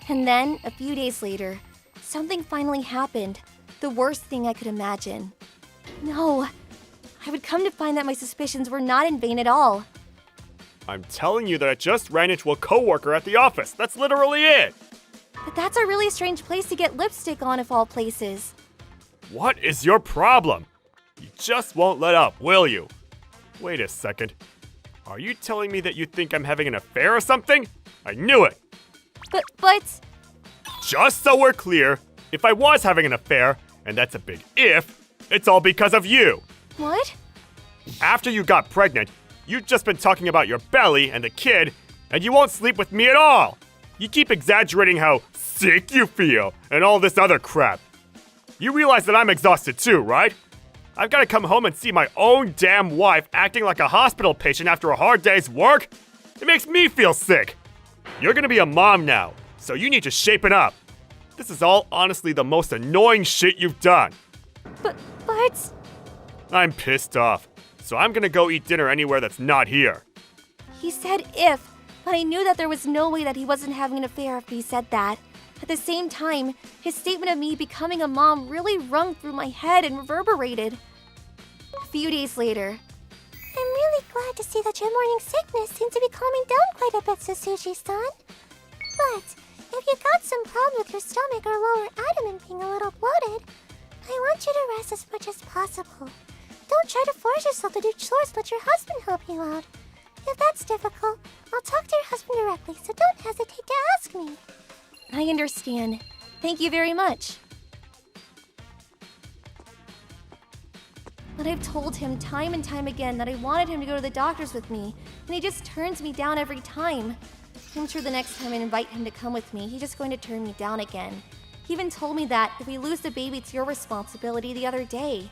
And then, a few days later, something finally happened. The worst thing I could imagine. No, I would come to find that my suspicions were not in vain at all. I'm telling you that I just ran into a coworker at the office. That's literally it. But that's a really strange place to get lipstick on, of all places. What is your problem? You just won't let up, will you? Wait a second. Are you telling me that you think I'm having an affair or something? I knew it! But... Just so we're clear, if I was having an affair, and that's a big if, it's all because of you! What? After you got pregnant, you've just been talking about your belly and the kid, and you won't sleep with me at all! You keep exaggerating how sick you feel, and all this other crap. You realize that I'm exhausted too, right? I've got to come home and see my own damn wife acting like a hospital patient after a hard day's work? It makes me feel sick. You're gonna be a mom now, so you need to shapen up. This is all honestly the most annoying shit you've done. But... I'm pissed off, so I'm gonna go eat dinner anywhere that's not here. He said if, but I knew that there was no way that he wasn't having an affair after he said that. At the same time, his statement of me becoming a mom really rung through my head and reverberated. A few days later, I'm really glad to see that your morning sickness seems to be calming down quite a bit, Tsuji-san. But if you got some problem with your stomach or lower abdomen being a little bloated, I want you to rest as much as possible. Don't try to force yourself to do chores, let your husband help you out. If that's difficult, I'll talk to your husband directly, so don't hesitate to ask me. I understand. Thank you very much. But I've told him time and time again that I wanted him to go to the doctors with me, and he just turns me down every time. I'm sure the next time I invite him to come with me, he's just going to turn me down again. He even told me that if we lose the baby, it's your responsibility the other day.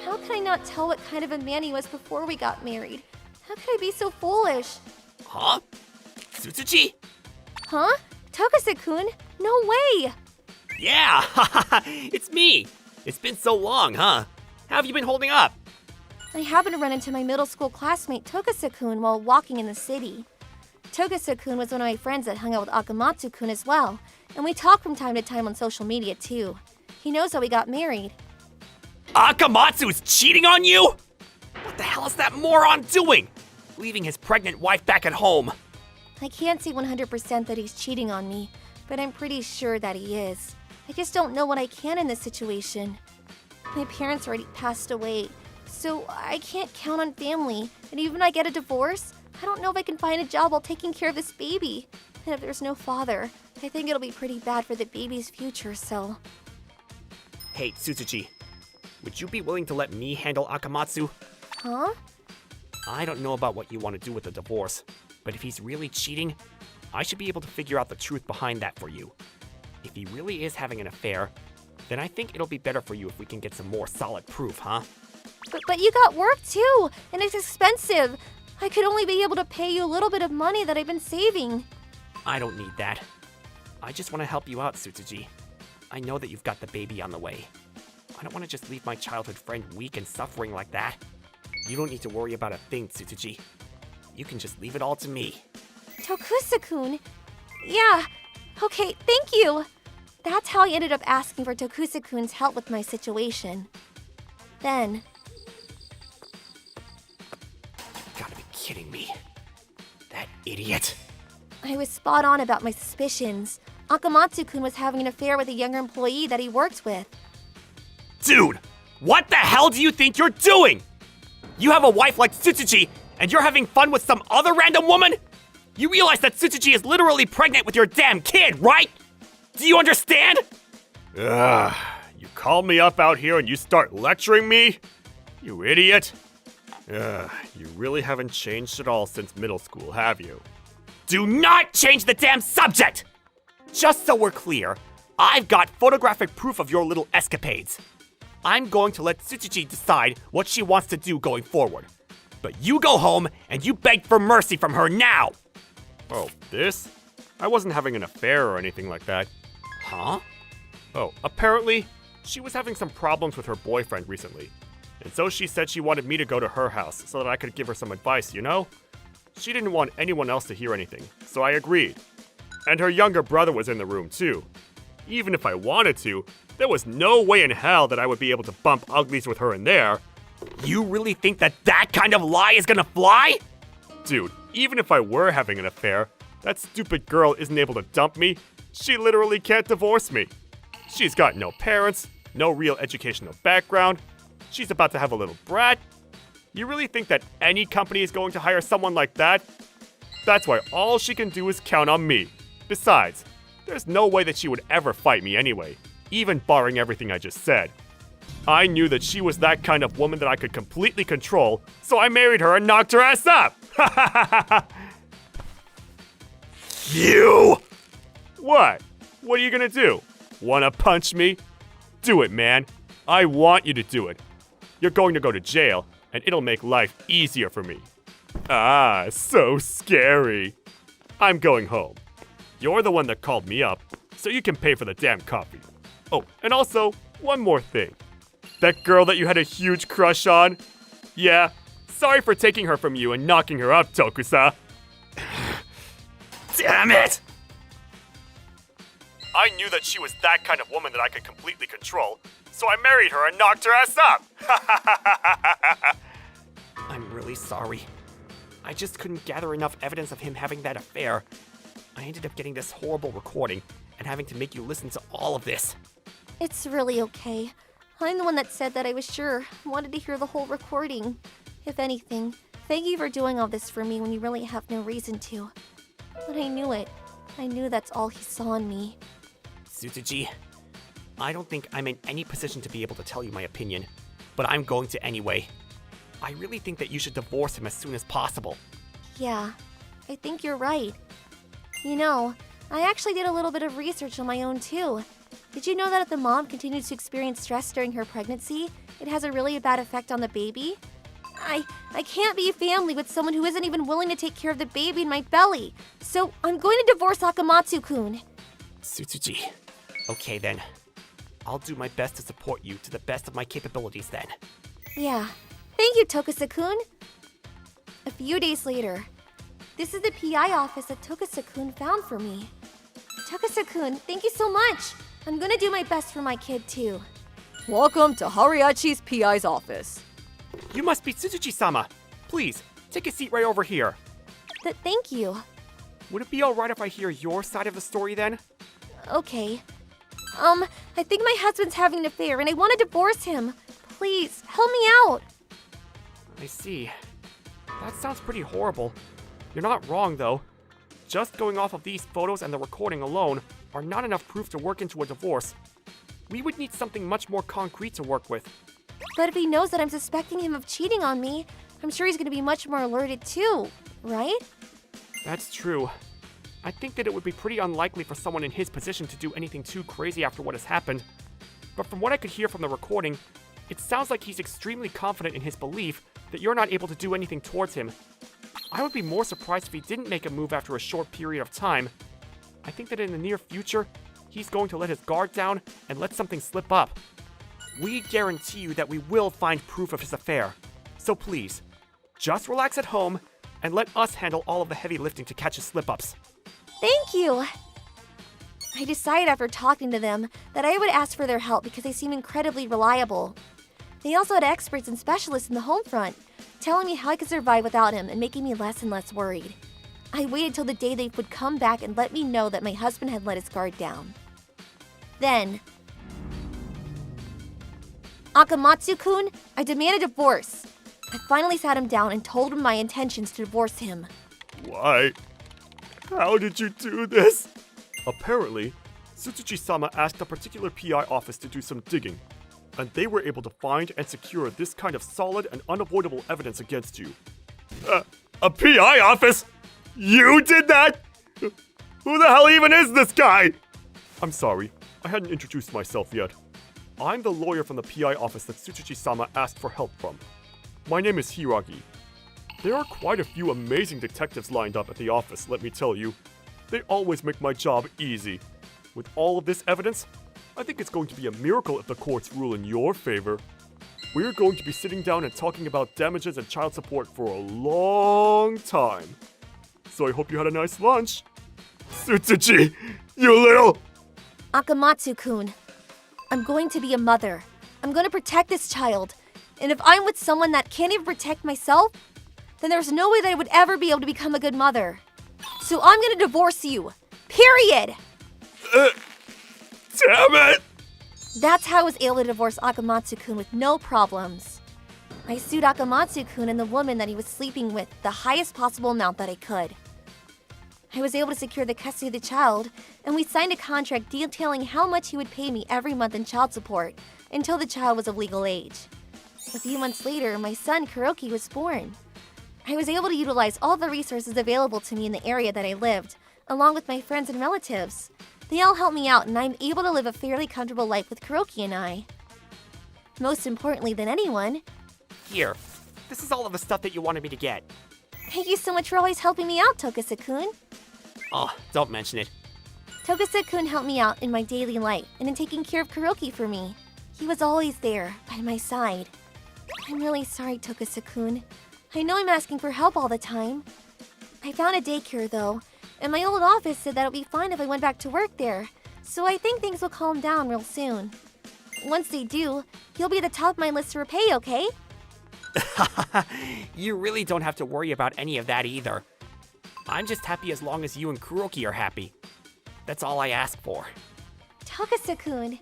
How could I not tell what kind of a man he was before we got married? How could I be so foolish? Huh? Tsutsuji? Huh? Takase-kun? No way! Yeah, it's me. It's been so long, huh? How have you been holding up? I happened to run into my middle school classmate Tokasa-kun while walking in the city. Tokasa-kun was one of my friends that hung out with Akamatsu-kun as well, and we talk from time to time on social media too. He knows how we got married. Akamatsu is cheating on you? What the hell is that moron doing? Leaving his pregnant wife back at home. I can't say 100% that he's cheating on me, but I'm pretty sure that he is. I just don't know what I can in this situation. My parents already passed away, so I can't count on family, and even if I get a divorce, I don't know if I can find a job while taking care of this baby. And if there's no father, I think it'll be pretty bad for the baby's future, so... Hey, Tsutsuji, would you be willing to let me handle Akamatsu? Huh? I don't know about what you want to do with the divorce, but if he's really cheating, I should be able to figure out the truth behind that for you. If he really is having an affair, then I think it'll be better for you if we can get some more solid proof, huh? But you got work too, and it's expensive. I could only be able to pay you a little bit of money that I've been saving. I don't need that. I just want to help you out, Tsutsuji. I know that you've got the baby on the way. I don't want to just leave my childhood friend weak and suffering like that. You don't need to worry about a thing, Tsutsuji. You can just leave it all to me. Tokusa-kun? Yeah, okay, thank you. That's how I ended up asking for Tokusa-kun's help with my situation. Then... You gotta be kidding me. That idiot. I was spot on about my suspicions. Akamatsu-kun was having an affair with a younger employee that he worked with. Dude, what the hell do you think you're doing? You have a wife like Tsutsuji, and you're having fun with some other random woman? You realize that Tsutsuji is literally pregnant with your damn kid, right? Do you understand? Ugh, you call me up out here and you start lecturing me? You idiot. Ugh, you really haven't changed at all since middle school, have you? Do not change the damn subject! Just so we're clear, I've got photographic proof of your little escapades. I'm going to let Tsutsuji decide what she wants to do going forward. But you go home and you beg for mercy from her now! Oh, this? I wasn't having an affair or anything like that. Huh? Oh, apparently, she was having some problems with her boyfriend recently. And so she said she wanted me to go to her house so that I could give her some advice, you know? She didn't want anyone else to hear anything, so I agreed. And her younger brother was in the room too. Even if I wanted to, there was no way in hell that I would be able to bump uglies with her in there. You really think that that kind of lie is gonna fly? Dude, even if I were having an affair, that stupid girl isn't able to dump me. She literally can't divorce me. She's got no parents, no real educational background. She's about to have a little brat. You really think that any company is going to hire someone like that? That's why all she can do is count on me. Besides, there's no way that she would ever fight me anyway, even barring everything I just said. I knew that she was that kind of woman that I could completely control, so I married her and knocked her ass up! You! What? What are you gonna do? Wanna punch me? Do it, man. I want you to do it. You're going to go to jail, and it'll make life easier for me. Ah, so scary. I'm going home. You're the one that called me up, so you can pay for the damn coffee. Oh, and also, one more thing. That girl that you had a huge crush on? Yeah, sorry for taking her from you and knocking her up, Tokusa. Damn it! I knew that she was that kind of woman that I could completely control, so I married her and knocked her ass up! I'm really sorry. I just couldn't gather enough evidence of him having that affair. I ended up getting this horrible recording and having to make you listen to all of this. It's really okay. I'm the one that said that I was sure. I wanted to hear the whole recording. If anything, thank you for doing all this for me when you really have no reason to. But I knew it. I knew that's all he saw in me. Tsutsuji, I don't think I'm in any position to be able to tell you my opinion, but I'm going to anyway. I really think that you should divorce him as soon as possible. Yeah, I think you're right. You know, I actually did a little bit of research on my own too. Did you know that if the mom continues to experience stress during her pregnancy, it has a really bad effect on the baby? I can't be a family with someone who isn't even willing to take care of the baby in my belly. So I'm going to divorce Akamatsu-kun. Tsutsuji. Okay then. I'll do my best to support you to the best of my capabilities then. Yeah. Thank you, Tokasa-kun. A few days later, this is the PI office that Tokasa-kun found for me. Tokasa-kun, thank you so much. I'm gonna do my best for my kid too. Welcome to Hariachi's PI's office. You must be Tsutsuchi-sama. Please, take a seat right over here. Thank you. Would it be alright if I hear your side of the story then? Okay. I think my husband's having an affair and I want to divorce him. Please, help me out. I see. That sounds pretty horrible. You're not wrong, though. Just going off of these photos and the recording alone are not enough proof to work into a divorce. We would need something much more concrete to work with. But if he knows that I'm suspecting him of cheating on me, I'm sure he's going to be much more alerted too, right? That's true. I think that it would be pretty unlikely for someone in his position to do anything too crazy after what has happened. But from what I could hear from the recording, it sounds like he's extremely confident in his belief that you're not able to do anything towards him. I would be more surprised if he didn't make a move after a short period of time. I think that in the near future, he's going to let his guard down and let something slip up. We guarantee you that we will find proof of his affair. So please, just relax at home and let us handle all of the heavy lifting to catch his slip-ups. Thank you. I decided after talking to them that I would ask for their help because they seem incredibly reliable. They also had experts and specialists in the home front, telling me how I could survive without him and making me less and less worried. I waited till the day they would come back and let me know that my husband had let his guard down. Then, Akamatsu-kun, I demand a divorce. I finally sat him down and told him my intentions to divorce him. Why? How did you do this? Apparently, Tsutsuchi-sama asked a particular PI office to do some digging, and they were able to find and secure this kind of solid and unavoidable evidence against you. A PI office? You did that? Who the hell even is this guy? I'm sorry, I hadn't introduced myself yet. I'm the lawyer from the PI office that Tsutsuchi-sama asked for help from. My name is Hiragi. There are quite a few amazing detectives lined up at the office, let me tell you. They always make my job easy. With all of this evidence, I think it's going to be a miracle if the courts rule in your favor. We're going to be sitting down and talking about damages and child support for a long time. So I hope you had a nice lunch. Tsutsuchi, you little... Akamatsu-kun, I'm going to be a mother. I'm going to protect this child. And if I'm with someone that can't even protect myself, then there's no way that I would ever be able to become a good mother. So I'm going to divorce you. Period. Damn it! That's how I was able to divorce Akamatsu-kun with no problems. I sued Akamatsu-kun and the woman that he was sleeping with the highest possible amount that I could. I was able to secure the custody of the child, and we signed a contract detailing how much he would pay me every month in child support until the child was of legal age. A few months later, my son Kuroki was born. I was able to utilize all the resources available to me in the area that I lived, along with my friends and relatives. They all helped me out, and I'm able to live a fairly comfortable life with Kuroki and I. Most importantly than anyone, Here, this is all of the stuff that you wanted me to get. thank you so much for always helping me out, Tokasa-kun. Oh, don't mention it. Tokasa-kun helped me out in my daily life and in taking care of Kuroki for me. He was always there, by my side. I'm really sorry, Tokasa-kun. I know I'm asking for help all the time. I found a daycare, though, and my old office said that it would be fine if I went back to work there, so I think things will calm down real soon. Once they do, you'll be at the top of my list to repay, okay? You really don't have to worry about any of that either. I'm just happy as long as you and Kuroki are happy. That's all I ask for. Tokasa-kun.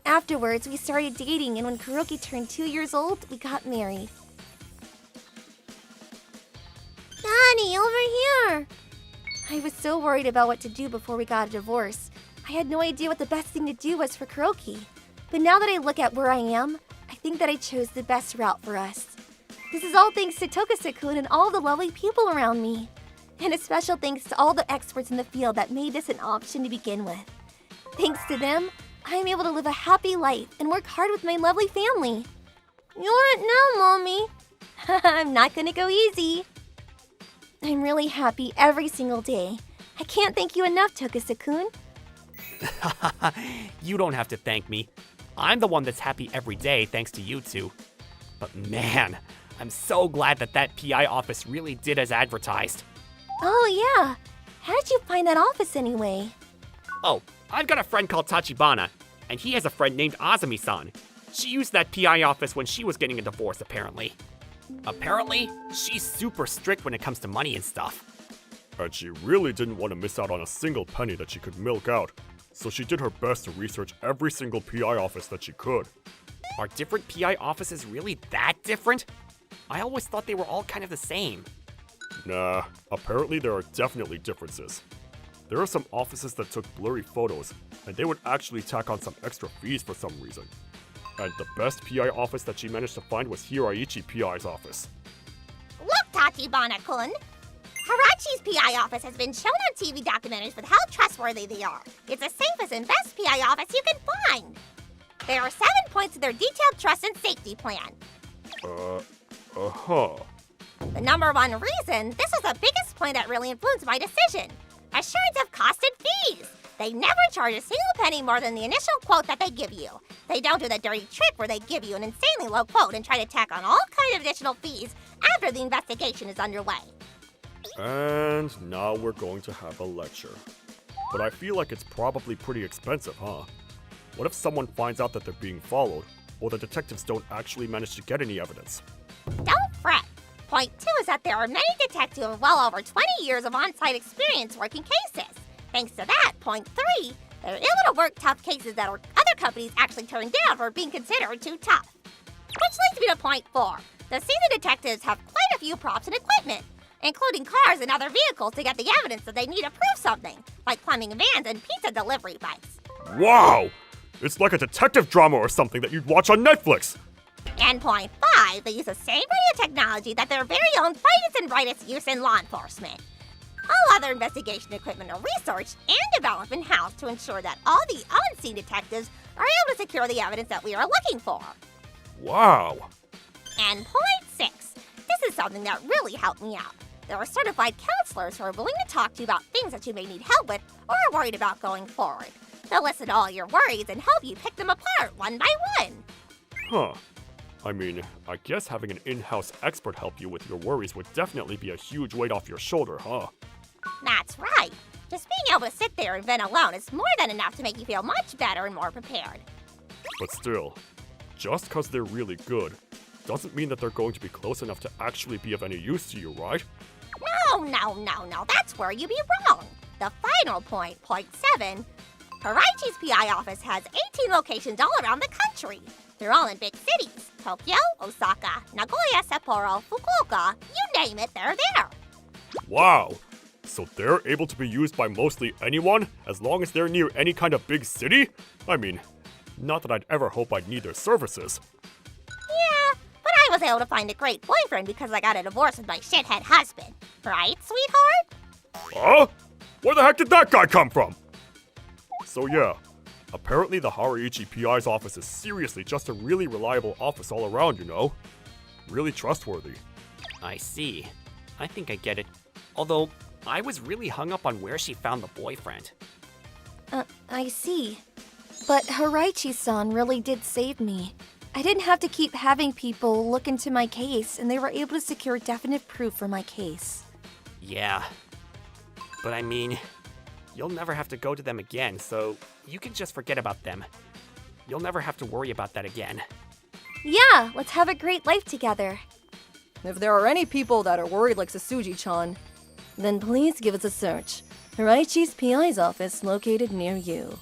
Afterwards, we started dating, and when Kuroki turned 2 years old, we got married. Daddy, over here! I was so worried about what to do before we got a divorce. I had no idea what the best thing to do was for Kuroki. But now that I look at where I am, I think that I chose the best route for us. This is all thanks to Tokasa-kun and all the lovely people around me. And a special thanks to all the experts in the field that made this an option to begin with. Thanks to them, I am able to live a happy life and work hard with my lovely family. You're it now, Mommy. I'm not gonna go easy. I'm really happy every single day. I can't thank you enough, Tokasa-kun. You don't have to thank me. I'm the one that's happy every day thanks to you two. But man, I'm so glad that PI office really did as advertised. Oh, yeah. How did you find that office anyway? Oh, I've got a friend called Tachibana, and he has a friend named Azumi-san. She used that PI office when she was getting a divorce, apparently. Apparently, she's super strict when it comes to money and stuff. And she really didn't want to miss out on a single penny that she could milk out, so she did her best to research every single PI office that she could. Are different PI offices really that different? I always thought they were all kind of the same. Nah, apparently there are definitely differences. There are some offices that took blurry photos, and they would actually tack on some extra fees for some reason. And the best PI office that she managed to find was Hiraichi PI's office. Look, Tachibana-kun! Hirachi's PI office has been shown on TV documentaries with how trustworthy they are. It's the safest and best PI office you can find. There are 7 points to their detailed trust and safety plan. Uh-huh. The number one reason, this was the biggest point that really influenced my decision. Assurance of cost and fees. They never charge a single penny more than the initial quote that they give you. They don't do the dirty trick where they give you an insanely low quote and try to tack on all kinds of additional fees after the investigation is underway. And now we're going to have a lecture. But I feel like it's probably pretty expensive, huh? What if someone finds out that they're being followed, or the detectives don't actually manage to get any evidence? Don't fret. Point 2 is that there are many detectives with well over 20 years of on-site experience working cases. Thanks to that, point 3, they're able to work tough cases that other companies actually turn down for being considered too tough. Which leads me to point 4. The seasoned detectives have quite a few props and equipment, including cars and other vehicles to get the evidence that they need to prove something, like plumbing vans and pizza delivery bikes. Wow! It's like a detective drama or something that you'd watch on Netflix! And point 5, they use the same radio technology that their very own brightest and brightest use in law enforcement. All other investigation equipment are researched and developed in-house to ensure that all the unseen detectives are able to secure the evidence that we are looking for. Wow! And point 6, this is something that really helped me out. There are certified counselors who are willing to talk to you about things that you may need help with or are worried about going forward. They'll listen to all your worries and help you pick them apart one by one. Huh. I mean, I guess having an in-house expert help you with your worries would definitely be a huge weight off your shoulder, huh? That's right. Just being able to sit there and vent alone is more than enough to make you feel much better and more prepared. But still, just because they're really good, doesn't mean that they're going to be close enough to actually be of any use to you, right? No, that's where you be wrong. The final point, point 7, Hiraichi's PI office has 18 locations all around the country. They're all in big cities. Tokyo, Osaka, Nagoya, Sapporo, Fukuoka, you name it, they're there. Wow! So they're able to be used by mostly anyone, as long as they're near any kind of big city? I mean, not that I'd ever hope I'd need their services. Yeah, but I was able to find a great boyfriend because I got a divorce with my shithead husband. Right, sweetheart? Huh? Where the heck did that guy come from? So yeah, apparently the Hiraichi PI's office is seriously just a really reliable office all around, you know? Really trustworthy. I see. I think I get it. Although, I was really hung up on where she found the boyfriend. I see. But Hiraichi-san really did save me. I didn't have to keep having people look into my case, and they were able to secure definite proof for my case. Yeah. But I mean, you'll never have to go to them again, so you can just forget about them. You'll never have to worry about that again. Yeah, let's have a great life together. If there are any people that are worried like Sasuji-chan, then please give us a search. Hiraichi's PI's office located near you.